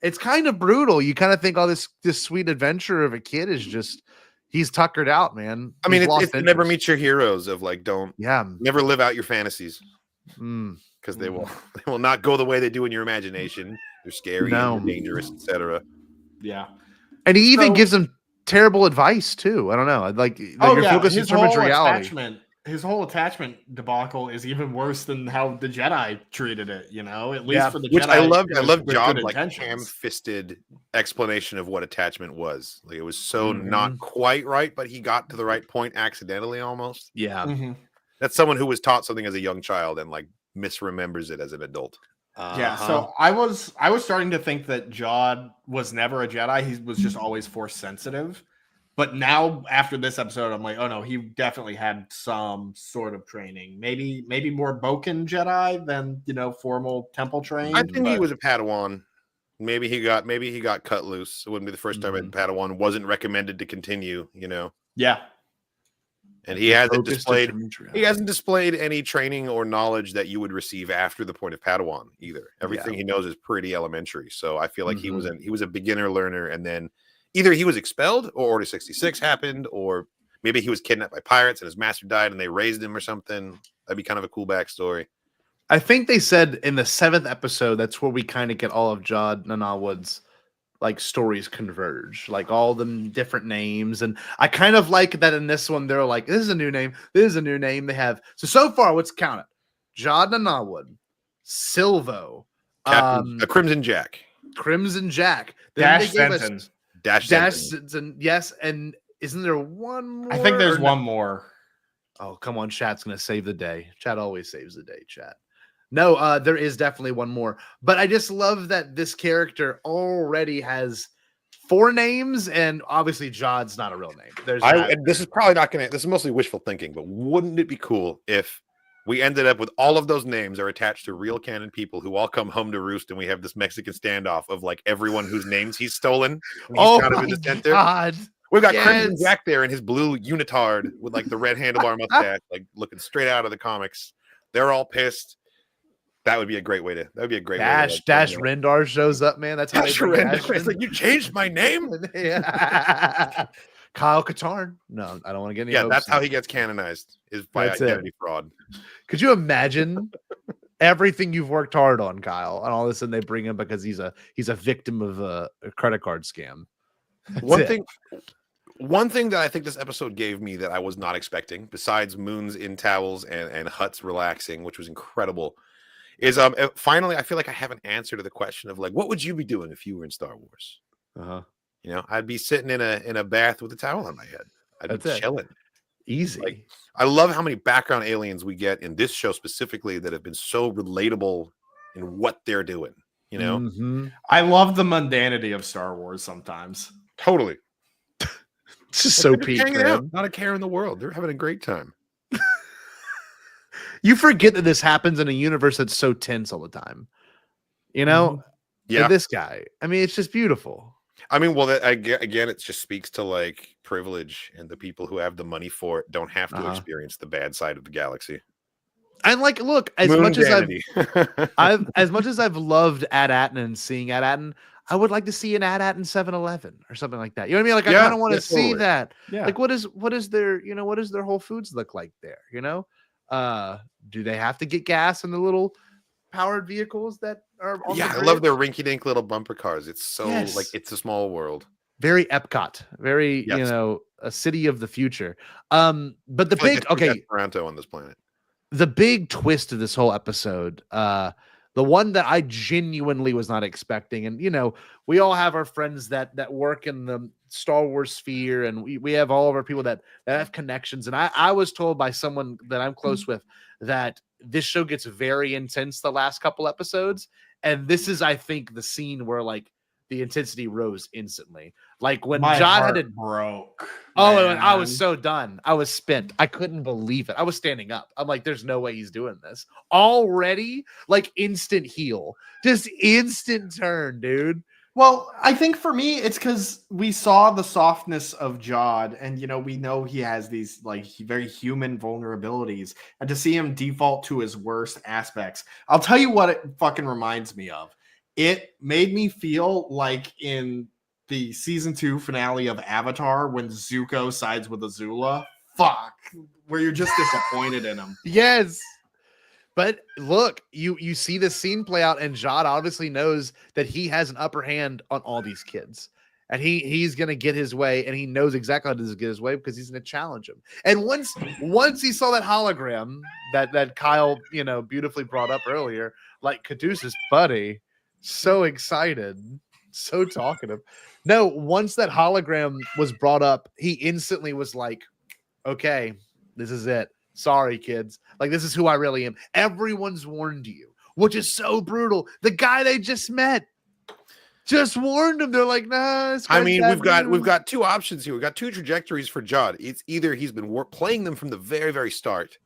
It's kind of brutal. You kind of think, this sweet adventure of a kid is just, he's tuckered out, man. I mean, it's never meet your heroes of like, never live out your fantasies because they will not go the way they do in your imagination. They're scary, and they're dangerous, etc. Yeah. And he even gives them terrible advice too. I don't know. Like your focus determines reality. Attachment his whole attachment debacle is even worse than how the Jedi treated it, at least for the which Jedi. I loved with John's good like intentions. ham-fisted explanation of what attachment was. Like it was so Mm-hmm. not quite right, but he got to the right point accidentally almost. Yeah. Mhm. That's someone who was taught something as a young child and like misremembers it as an adult. Yeah, so I was starting to think that Jod was never a Jedi. He was just always force sensitive. But now after this episode, I'm like, oh no, he definitely had some sort of training. Maybe more Boken Jedi than formal temple trained. I think he was a Padawan. Maybe he got cut loose. It wouldn't be the first time a Padawan wasn't recommended to continue, Yeah. And he hasn't displayed any training or knowledge that you would receive after the point of Padawan either. Everything he knows is pretty elementary. So I feel like he was a beginner learner, and then either he was expelled or Order 66 happened, or maybe he was kidnapped by pirates and his master died and they raised him or something. That'd be kind of a cool backstory. I think they said in the 7th episode that's where we kind of get all of Jod Nanawood's like stories converge, like all the different names. And I kind of like that in this one, they're like, this is a new name. This is a new name. They have, so far, what's counted? Jod Nanawood, Silvo, Crimson Jack. Then Dash Denton. Dash Denton. Yes. And isn't there one more? I think there's one more. Oh, come on. Chat's going to save the day. Chat always saves the day, chat. No, there is definitely one more. But I just love that this character already has 4 names, and obviously Jod's not a real name. And this is probably not going to, this is mostly wishful thinking, but wouldn't it be cool if we ended up with all of those names are attached to real canon people who all come home to roost, and we have this Mexican standoff of like everyone whose names he's stolen. He's kind of in the center. God. We've got Crimson Jack there in his blue unitard with like the red handlebar mustache, like looking straight out of the comics. They're all pissed. That would be a great way to. That would be a great Dash Rendar shows up, man. That's how Dash Rendar. It's like, you changed my name. Yeah. Kyle Katarn. No, I don't want to get any. Yeah, that's how he gets canonized. Is by identity fraud. Could you imagine everything you've worked hard on, Kyle, and all of a sudden they bring him because he's a victim of a credit card scam? One thing that I think this episode gave me that I was not expecting, besides Moon's in towels and Hut's relaxing, which was incredible, is finally I feel like I have an answer to the question of like, what would you be doing if you were in Star Wars? I'd be sitting in a bath with a towel on my head. I'd be chilling. Easy. Like, I love how many background aliens we get in this show specifically that have been so relatable in what they're doing. I love the mundanity of Star Wars sometimes. Totally. It's just so peak, man. Not a care in the world. They're having a great time. You forget that this happens in a universe that's so tense all the time. Yeah. And this guy. I mean, it's just beautiful. I mean, well, again, it just speaks to like privilege, and the people who have the money for it don't have to experience the bad side of the galaxy. And like, look, as much as I've loved AT-AT and seeing AT-AT, I would like to see an AT-AT 7-Eleven or something like that. You know what I mean? Like, I kind of want to see that. Yeah. Like, what is their Whole Foods look like there? Do they have to get gas in the little powered vehicles that are on the I love their rinky-dink little bumper cars. It's so like it's a small world. Very Epcot, very a city of the future. But the big Toronto on this planet. The big twist of this whole episode, the one that I genuinely was not expecting, and we all have our friends that work in the Star Wars sphere, and we have all of our people that have connections. And I was told by someone that I'm close with that this show gets very intense the last couple episodes, and this is, I think, the scene where like the intensity rose instantly. Like when John had it broke. Oh, man. I was so done. I was spent. I couldn't believe it. I was standing up. I'm like, there's no way he's doing this already. Like instant heel, just instant turn, dude. Well, I think for me, it's because we saw the softness of Jod, and we know he has these like very human vulnerabilities, and to see him default to his worst aspects, I'll tell you what it fucking reminds me of. It made me feel like in the season 2 finale of Avatar when Zuko sides with Azula. Fuck, where you're just disappointed in him. Yes. But look, you see the scene play out, and Jod obviously knows that he has an upper hand on all these kids. and he's gonna get his way, and he knows exactly how to get his way because he's gonna challenge him. And once he saw that hologram that Kyle, beautifully brought up earlier, like Caduceus buddy, so excited, so talkative. No, once that hologram was brought up, he instantly was like, okay, this is it. Sorry, kids. Like, this is who I really am. Everyone's warned you, which is so brutal. The guy they just met just warned him. They're like, nah. I mean, we've got two options here. We've got two trajectories for Jod. It's either he's been playing them from the very, very start,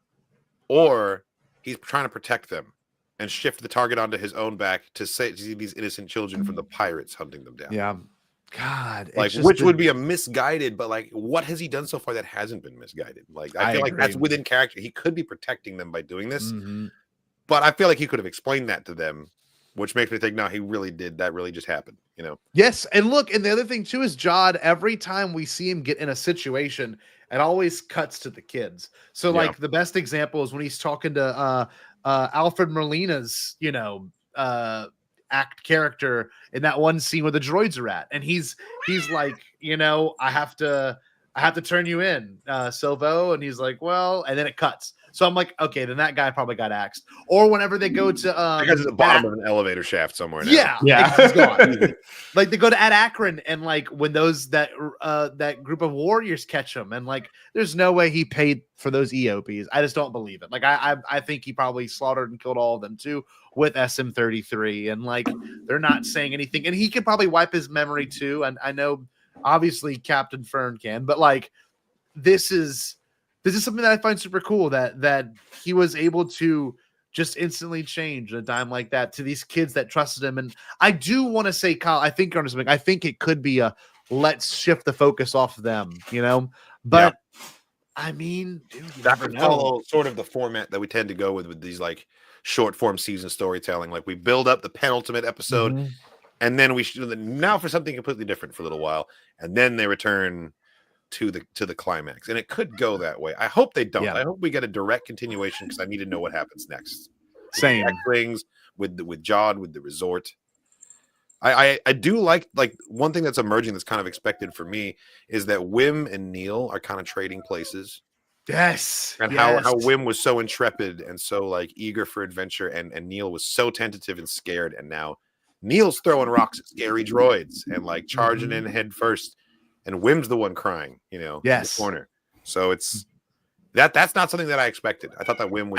or he's trying to protect them and shift the target onto his own back to save these innocent children from the pirates hunting them down. Yeah. God, like, which would be a misguided, but like, what has he done so far that hasn't been misguided? Like, I feel like that's within character. He could be protecting them by doing this, but I feel like he could have explained that to them, which makes me think, no, he really did. That really just happened, Yes, and look, and the other thing too is Jod. Every time we see him get in a situation, it always cuts to the kids. So, like, the best example is when he's talking to Alfred Molina's, act character in that one scene where the droids are at, and he's like, I have to turn you in, Silvo, and he's like, well, and then it cuts. So I'm like, okay, then that guy probably got axed. Or whenever they go to because at the bottom of an elevator shaft somewhere now. Yeah. He's gone. Like, they go to Ad Akron, and like when that group of warriors catch him, and like there's no way he paid for those EOPs. I just don't believe it. Like, I think he probably slaughtered and killed all of them too with SM-33, and like they're not saying anything, and he could probably wipe his memory too. And I know obviously Captain Fern can, but like this is something that I find super cool, that he was able to just instantly change at a time like that to these kids that trusted him. And I do want to say, Kyle, I think I think it could be a let's shift the focus off of them, But I mean, dude, that could follow sort of the format that we tend to go with these like short form season storytelling. Like, we build up the penultimate episode, and then now for something completely different for a little while, and then they return to the climax. And it could go that way. I hope they don't. I hope we get a direct continuation, because I need to know what happens next. Same things with Jod, with the resort. I do like one thing that's emerging that's kind of expected for me is that Wim and Neil are kind of trading places. Yes. And how Wim was so intrepid and so like eager for adventure, and Neil was so tentative and scared, and now Neil's throwing rocks at scary droids and like charging in head first, and Wim's the one crying, in the corner. So it's that's not something that I expected. I thought that Wim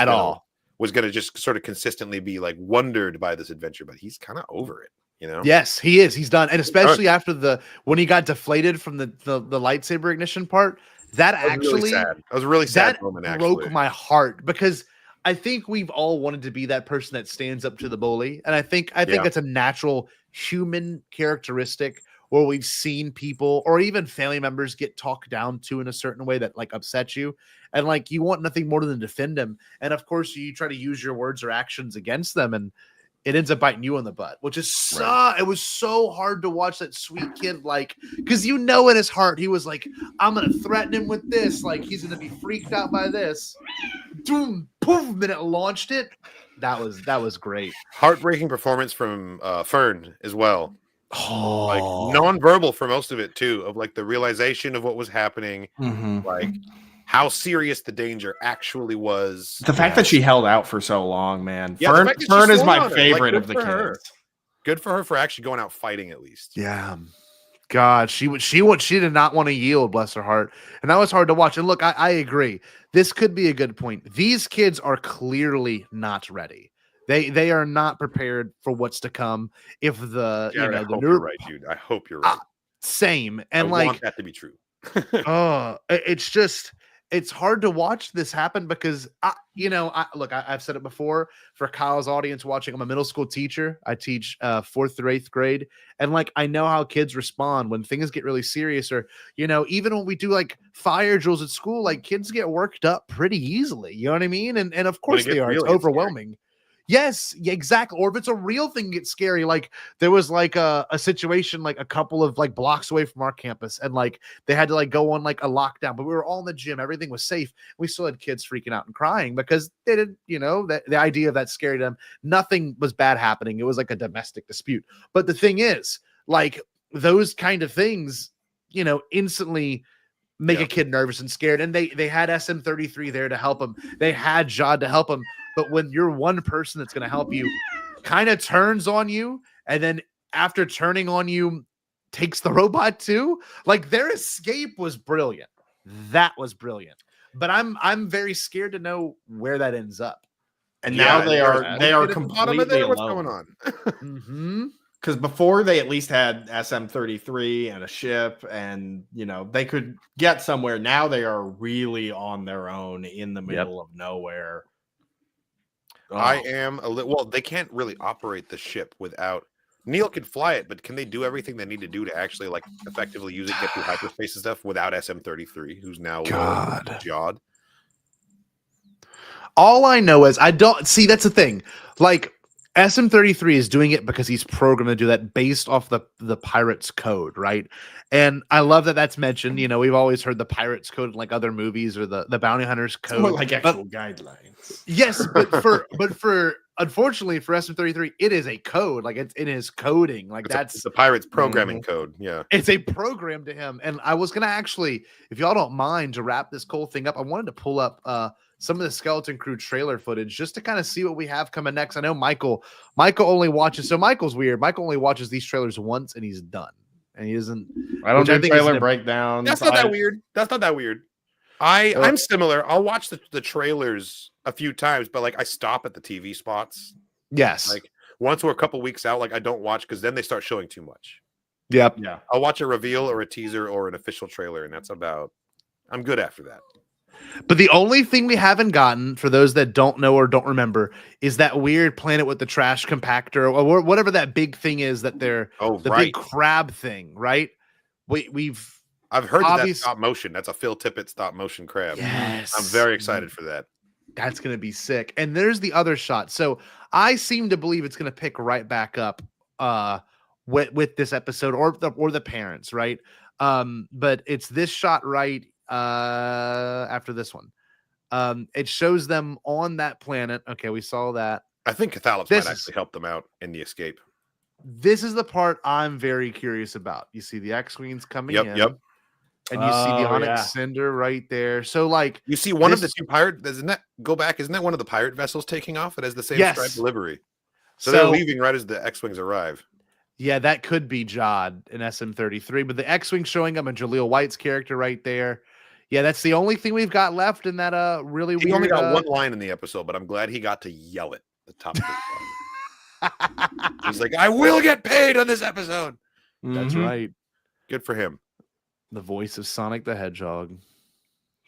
was going to just sort of consistently be like wondered by this adventure, but he's kind of over it. Yes, he is. He's done, and especially after when he got deflated from the lightsaber ignition part, that was a really sad moment. Broke my heart, because I think we've all wanted to be that person that stands up to the bully, and I think it's a natural human characteristic where we've seen people or even family members get talked down to in a certain way that like upsets you, and like you want nothing more than to defend them, and of course you try to use your words or actions against them, and it ends up biting you in the butt, which is it was so hard to watch that sweet kid, like, because in his heart he was like, I'm gonna threaten him with this, like he's gonna be freaked out by this. Boom, poof, then it launched it. That was great. Heartbreaking performance from Fern as well. Oh, like non-verbal for most of it too, of like the realization of what was happening, like how serious the danger actually was. The fact that she held out for so long, man. Fern is my favorite of the kids. Good for her for actually going out fighting at least. Yeah. God, she did not want to yield, bless her heart. And that was hard to watch. And look, I agree. This could be a good point. These kids are clearly not ready. They are not prepared for what's to come. If Jared, I hope you're right, dude. I hope you're right. Same. And I want that to be true. It's hard to watch this happen because I've said it before for Kyle's audience watching. I'm a middle school teacher. I teach 4th through 8th grade, and like I know how kids respond when things get really serious, or even when we do like fire drills at school, like kids get worked up pretty easily. You know what I mean? And of course they are. It's overwhelming. Yes, yeah, exactly. Or if it's a real thing, it's scary. Like there was like a situation like a couple of like blocks away from our campus, and like they had to like go on like a lockdown, but we were all in the gym. Everything was safe. We still had kids freaking out and crying because they didn't, that the idea of that scared them. Nothing was bad happening. It was like a domestic dispute. But the thing is, like those kind of things, instantly make a kid nervous and scared. And they had SM33 there to help him. They had Jod to help him. But when you're one person that's going to help you kind of turns on you, and then after turning on you, takes the robot too, like their escape was brilliant. That was brilliant. But I'm very scared to know where that ends up. And now they are completely alone. What's going on? Mm-hmm. Because before they at least had SM33 and a ship, and they could get somewhere. Now they are really on their own in the middle of nowhere. I am a little. Well, they can't really operate the ship without. Neil can fly it, but can they do everything they need to do to actually effectively use it, get through hyperspace and stuff without SM33, who's now Jod? All I know is I don't see. That's the thing. SM33 is doing it because he's programmed to do that based off the pirate's code, right? And I love that that's mentioned. We've always heard the pirate's code in other movies, or the bounty hunter's code, more like actual guidelines. Yes, but for unfortunately for SM33, it is a code. It's in his coding. It's the pirate's programming code. Yeah, it's a program to him. And I was gonna actually, if y'all don't mind, to wrap this whole thing up, I wanted to pull up some of the Skeleton Crew trailer footage just to kind of see what we have coming next. I know Michael only watches. So Michael's weird. Michael only watches these trailers once and he's done. And he isn't. I don't do trailer breakdowns. That's not that weird. That's not that weird. I'm similar. I'll watch the trailers a few times, but I stop at the TV spots. Yes. Once or a couple weeks out, I don't watch because then they start showing too much. Yep. Yeah. I'll watch a reveal or a teaser or an official trailer, and that's about. I'm good after that. But the only thing we haven't gotten, for those that don't know or don't remember, is that weird planet with the trash compactor, or whatever that big thing is that they're big crab thing, right? I've heard that's stop motion. That's a Phil Tippett stop motion crab. Yes. I'm very excited for that. That's gonna be sick. And there's the other shot. So I seem to believe it's gonna pick right back up with this episode or the parents, right? But it's this shot right after this one. It shows them on that planet. Okay, we saw that. I think Cathalyps might actually help them out in the escape. This is the part I'm very curious about. You see the X-Wings coming in. Yep. And you see the Onyx Cinder right there. So you see one of the two pirate, isn't that one of the pirate vessels taking off? It has the same striped livery. So they're leaving right as the X-Wings arrive. Yeah, that could be Jod in SM33, but the X-Wing showing up and Jaleel White's character right there. Yeah, that's the only thing we've got left in that really weird. He only got one line in the episode, but I'm glad he got to yell it at the top of the He's like, I will get paid on this episode. That's right. Good for him. The voice of Sonic the Hedgehog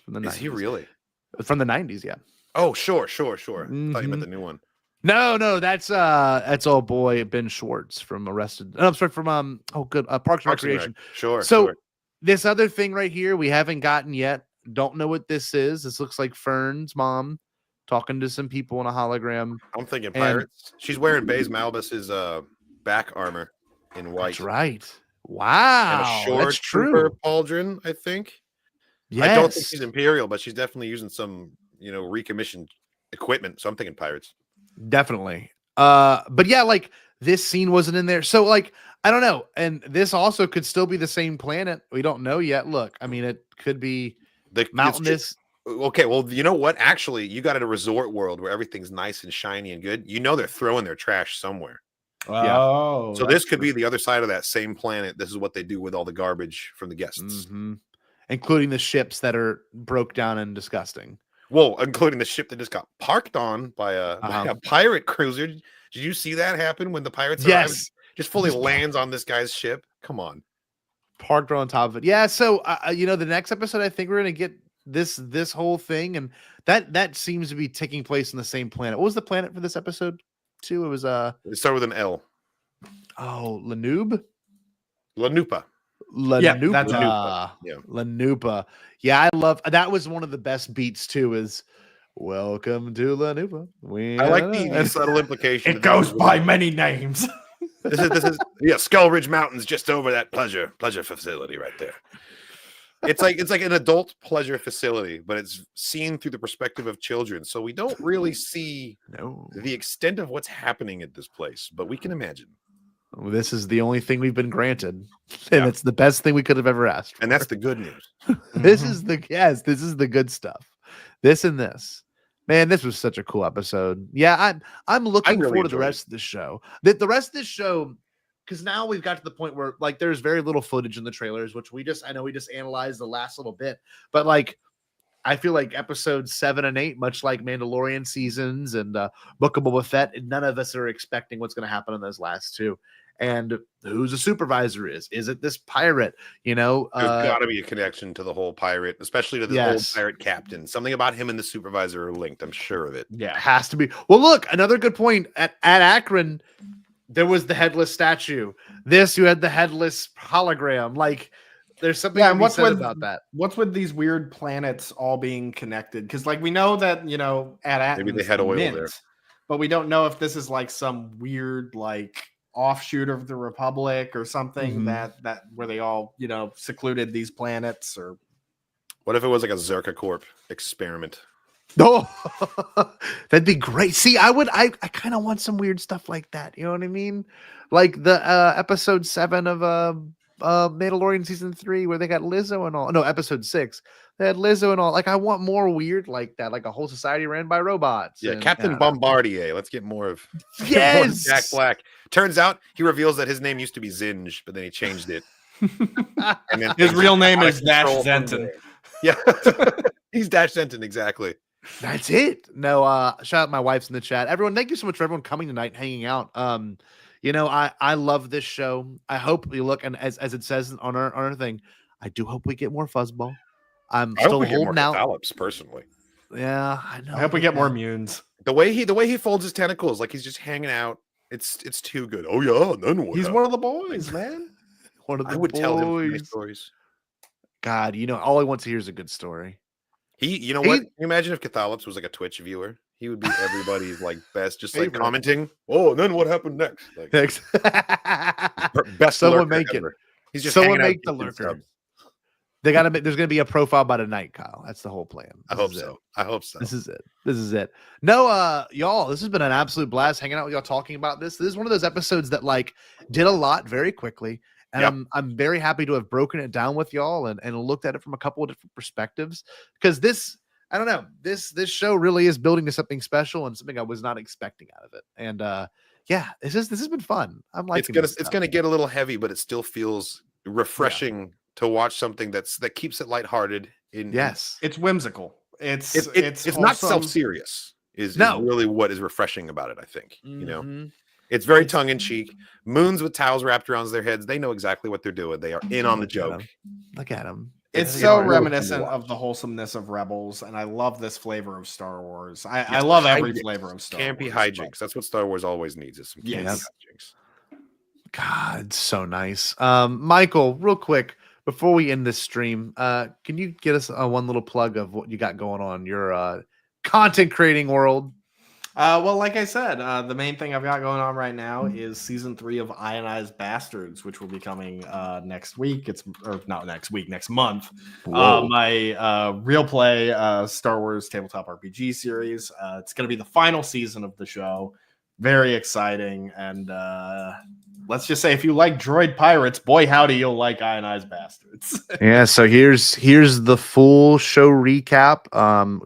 from the 90s. Is he really? From the 90s, yeah. Oh, sure. Mm-hmm. I thought you meant the new one. No, that's old boy Ben Schwartz from Arrested. I'm sorry, from Parks and Recreation. Sure. So this other thing right here we haven't gotten yet. Don't know what this is. This looks like Fern's mom talking to some people in a hologram. I'm thinking pirates. She's wearing Baze Malbus's back armor in white. That's right. Wow, and a short that's true. Pauldron, I think. Yes. I don't think she's Imperial, but she's definitely using some, recommissioned equipment. So I'm thinking pirates. Definitely. But yeah, this scene wasn't in there. So I don't know. And this also could still be the same planet. We don't know yet. Look, I mean, it could be mountainous. Okay, well, you know what? Actually, you got a resort world where everything's nice and shiny and good. They're throwing their trash somewhere. Oh, so this could be the other side of that same planet. This is what they do with all the garbage from the guests, including the ships that are broke down and disgusting. Well, including the ship that just got parked on by a pirate cruiser. Did you see that happen when the pirates arrived? Just fully lands on this guy's ship? Come on. Parked on top of it. Yeah, so the next episode, I think we're gonna get this whole thing, and that seems to be taking place on the same planet. What was the planet for this episode? Too? It was it started with an L. Oh, Lanupa. Lanupa. Yeah, Lanupa. Yeah, I love that. Was one of the best beats too. Is welcome to Lanupa. I like the subtle implication. It goes by many names. This is Skull Ridge Mountains, just over that pleasure facility right there. It's like an adult pleasure facility, but it's seen through the perspective of children. So we don't really see the extent of what's happening at this place, but we can imagine. This is the only thing we've been granted, and it's the best thing we could have ever asked for. And that's the good news. This is the good stuff. This and this. Man, this was such a cool episode. Yeah, I'm looking really forward to the enjoyed rest of the show. The rest of this show, because now we've got to the point where like there's very little footage in the trailers, which I know we just analyzed the last little bit, but like I feel like episodes 7 and 8, much like Mandalorian seasons and Book of Boba Fett, none of us are expecting what's going to happen in those last two. And who's a supervisor is it this pirate? You know, there's got to be a connection to the whole pirate, especially to the old pirate captain. Something about him and the supervisor are linked. I'm sure of it. Yeah, it has to be. Well, look, another good point at Akron, there was the headless statue. You had the headless hologram. Like, there's something to be said about that. What's with these weird planets all being connected? Because like we know that at Athens, maybe they had oil there, but we don't know if this is like some weird like offshoot of the Republic or something that where they all secluded these planets. Or what if it was like a Zerka Corp experiment? Oh, that'd be great. See, I kind of want some weird stuff like that. You know what I mean? Like the episode 7 of Mandalorian season 3 where they got Lizzo and all. No, episode 6 they had Lizzo and all. Like I want more weird like that, like a whole society ran by robots. Yeah, Captain Bombardier. Let's get more of Jack Black. Turns out he reveals that his name used to be Zinj, but then he changed it. And then his real name is Dash Zenton. Yeah, he's Dash Zenton, exactly. That's it. No, shout out my wife's in the chat. Everyone, thank you so much for everyone coming tonight, hanging out. I love this show. I hope we look, and as it says on our thing, I do hope we get more Fuzzball. I'm still holding out. Phalops, personally. Yeah, I know. I hope we get more Munes. The way he folds his tentacles, like he's just hanging out. It's too good. Oh yeah, and then what? He's one of the boys, man. One of the I would boys. tell him stories. God, all he wants to hear is a good story. What? Can you imagine if Cathalops was like a Twitch viewer? He would be everybody's like best, just like commenting. Oh, and then what happened next? Like, best someone make it. He's just someone make the lurker. They got to make. There's going to be a profile by tonight, Kyle. That's the whole plan. I hope so. This is it. No, y'all. This has been an absolute blast hanging out with y'all, talking about this. This is one of those episodes that like did a lot very quickly. And I'm very happy to have broken it down with y'all and looked at it from a couple of different perspectives, because this show really is building to something special and something I was not expecting out of it. And this has been fun. I'm liking it's gonna get a little heavy, but it still feels refreshing to watch something that keeps it lighthearted. It's whimsical. It's not self-serious. Is really what is refreshing about it, I think. It's very tongue-in-cheek. Moons with towels wrapped around their heads. They know exactly what they're doing. They are in on the joke. Look at them. It's so reminiscent of the wholesomeness of Rebels, and I love this flavor of Star Wars. I love every flavor of Star Wars. Campy hijinks. That's what Star Wars always needs, is some campy hijinks. God, so nice. Michael, real quick, before we end this stream, can you get us one little plug of what you got going on your content creating world? Well, like I said, the main thing I've got going on right now is season 3 of Ionized Bastards, which will be coming next week. Not next week, next month. My real play Star Wars tabletop RPG series. It's going to be the final season of the show. Very exciting. And let's just say, if you like droid pirates, boy howdy, you'll like Ionized Bastards. Yeah, so here's the full show recap.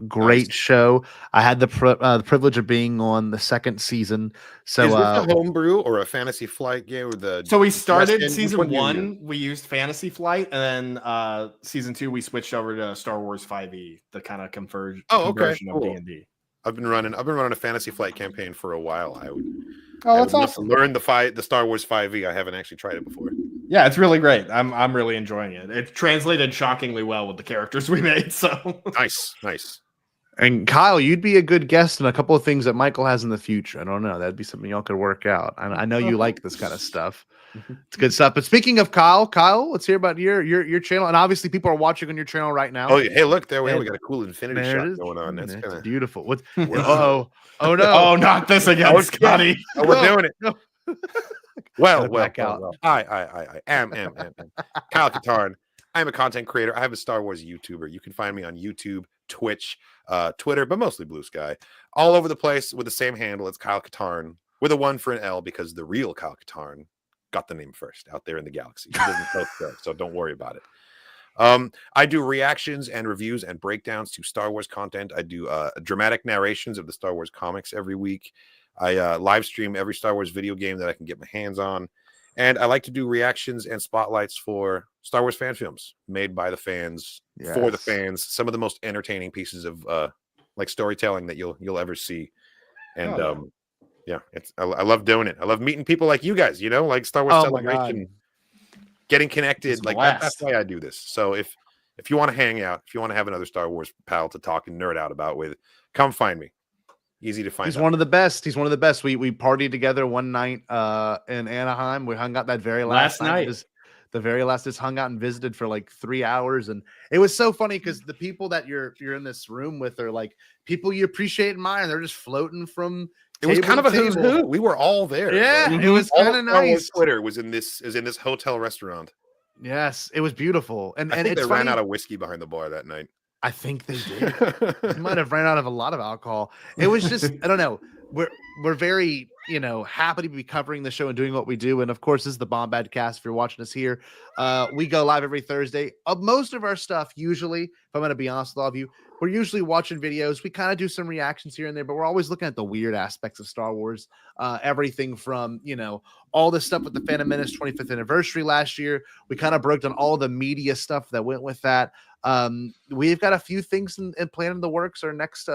Great show. I had the privilege of being on the second season. So is this a homebrew or a Fantasy Flight game? So we started season 1. We used Fantasy Flight, and then season 2 we switched over to Star Wars 5e, the kind of conversion of D&D. I've been running a Fantasy Flight campaign for a while. That's awesome. Learn the Star Wars 5e. I haven't actually tried it before. Yeah, it's really great. I'm really enjoying it. It translated shockingly well with the characters we made. So nice. And Kyle, you'd be a good guest in a couple of things that Michael has in the future. I don't know. That'd be something y'all could work out. I know you like this kind of stuff. It's good stuff. But speaking of Kyle, let's hear about your channel. And obviously, people are watching on your channel right now. Oh, hey, look there. We got a cool infinity shot going on. That's beautiful. Oh no! Oh, not this again, Scotty. Oh, we're doing it. No. Well. I am Kyle Katarn. I'm a content creator. I have a Star Wars YouTuber. You can find me on YouTube, Twitch, Twitter, but mostly Blue Sky. All over the place with the same handle. It's Kyle Katarn with a 1 for an L, because the real Kyle Katarn got the name first out there in the galaxy. He doesn't post there, so don't worry about it. I do reactions and reviews and breakdowns to Star Wars content. I do dramatic narrations of the Star Wars comics every week. I live stream every Star Wars video game that I can get my hands on. And I like to do reactions and spotlights for Star Wars fan films made by the fans, for the fans. Some of the most entertaining pieces of like storytelling that you'll ever see. And I love doing it. I love meeting people like you guys, like Star Wars Celebration, getting connected. Like that's why I do this. So if you want to hang out, if you want to have another Star Wars pal to talk and nerd out about with, come find me. Easy to find. He's one of the best. He's one of the best. We partied together one night in Anaheim. We hung out that very last night. The very last, just hung out and visited for like 3 hours, and it was so funny because the people that you're in this room with are like people you appreciate and admire. They're just floating from. It was kind of a who's who. We were all there. Yeah, it was kind of nice. Twitter was in this hotel restaurant. Yes, it was beautiful, and I think it's they ran out of whiskey behind the bar that night. I think they did. They might have ran out of a lot of alcohol. It was just, I don't know. We're very, happy to be covering the show and doing what we do. And of course, this is the Bombad Cast. If you're watching us here, we go live every Thursday. Most of our stuff, usually, if I'm going to be honest with all of you, we're usually watching videos. We kind of do some reactions here and there, but we're always looking at the weird aspects of Star Wars. Everything from, all the stuff with the Phantom Menace 25th anniversary last year. We kind of broke down all the media stuff that went with that. We've got a few things in plan in the works. Our next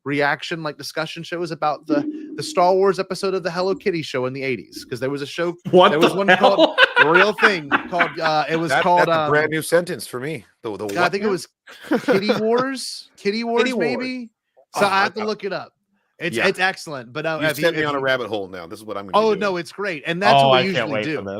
reaction discussion show is about the Star Wars episode of the Hello Kitty show in the 80s, because there was a show called The Real Thing called that's a brand new sentence for me. I think it was Kitty Wars maybe. So I have to look it up. It's excellent, but you sent me on a rabbit hole now. This is what I'm going to do. No, it's great, and that's what we usually do.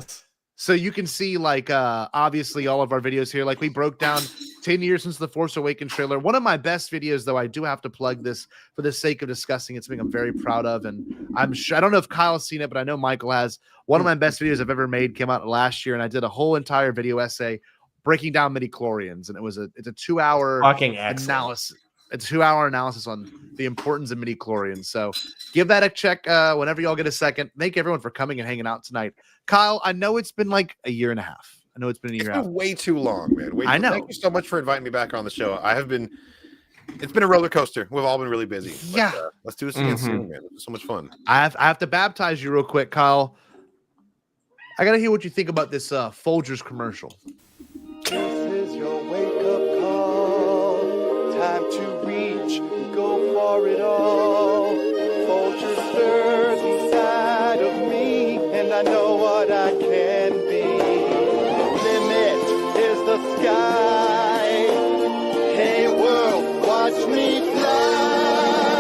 So you can see, obviously all of our videos here. We broke down 10 years since the Force Awakens trailer. One of my best videos, though, I do have to plug this for the sake of discussing. It's something I'm very proud of, and I'm sure, I don't know if Kyle's seen it, but I know Michael has. One of my best videos I've ever made came out last year, and I did a whole entire video essay breaking down midi-chlorians, and it's a 2-hour analysis. It's a 2-hour analysis on the importance of midi-chlorians. So give that a check whenever y'all get a second. Thank everyone for coming and hanging out tonight. Kyle, I know it's been a year and a half. I know it's been a year and a half. Way too long, man. I know. Thank you so much for inviting me back on the show. It's been a roller coaster. We've all been really busy. But, let's do this again soon, man. It was so much fun. I have to baptize you real quick, Kyle. I got to hear what you think about this Folgers commercial. This is your wake-up call. Time to reach, go for it all. Folgers stirs inside of me, and I know what I can be. Limit is the sky. Hey world, watch me fly.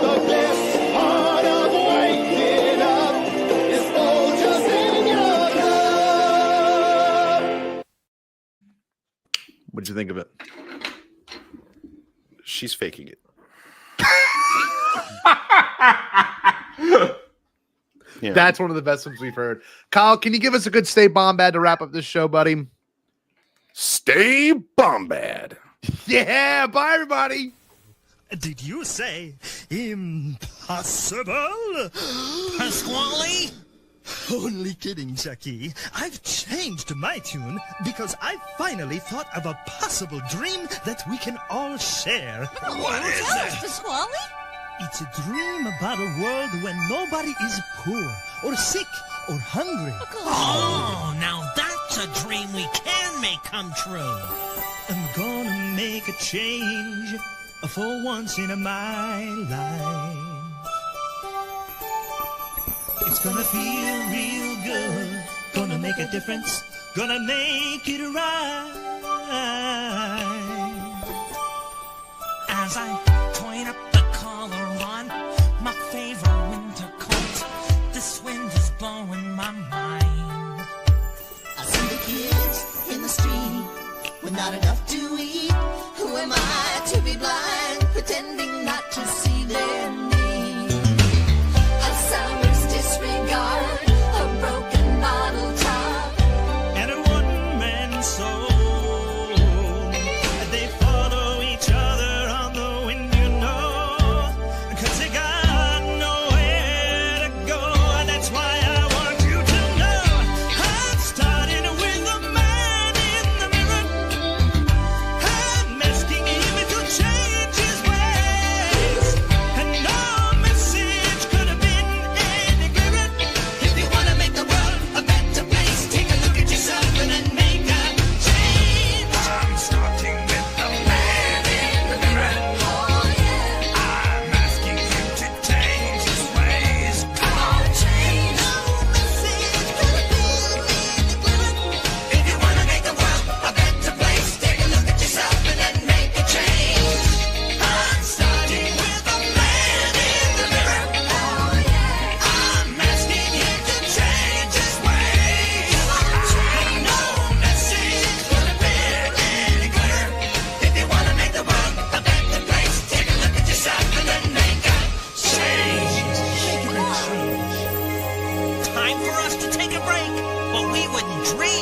The best part of waking up is Folgers in your cup. What'd you think of it? She's faking it. Yeah. That's one of the best ones we've heard. Kyle, can you give us a good Stay Bombad to wrap up this show, buddy? Stay Bombad. Yeah, bye, everybody. Did you say impossible? Pasquale? Only kidding, Jackie. I've changed my tune because I finally thought of a possible dream that we can all share. What is it? Pasquale? It's a dream about a world when nobody is poor or sick or hungry. Oh, now that's a dream we can make come true. I'm gonna make a change for once in my life. It's gonna feel real good, gonna make a difference, gonna make it right. As I point up the collar on my favorite winter coat, this wind is blowing my mind. I see the kids in the street with not enough to eat. Who am I to be blind, pretending not to see their need? A sour's disregard, a broken bottle top, and a one-man soul. They follow each other on the wind, 'cause they got no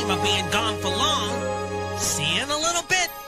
shame of being gone for long. See you in a little bit.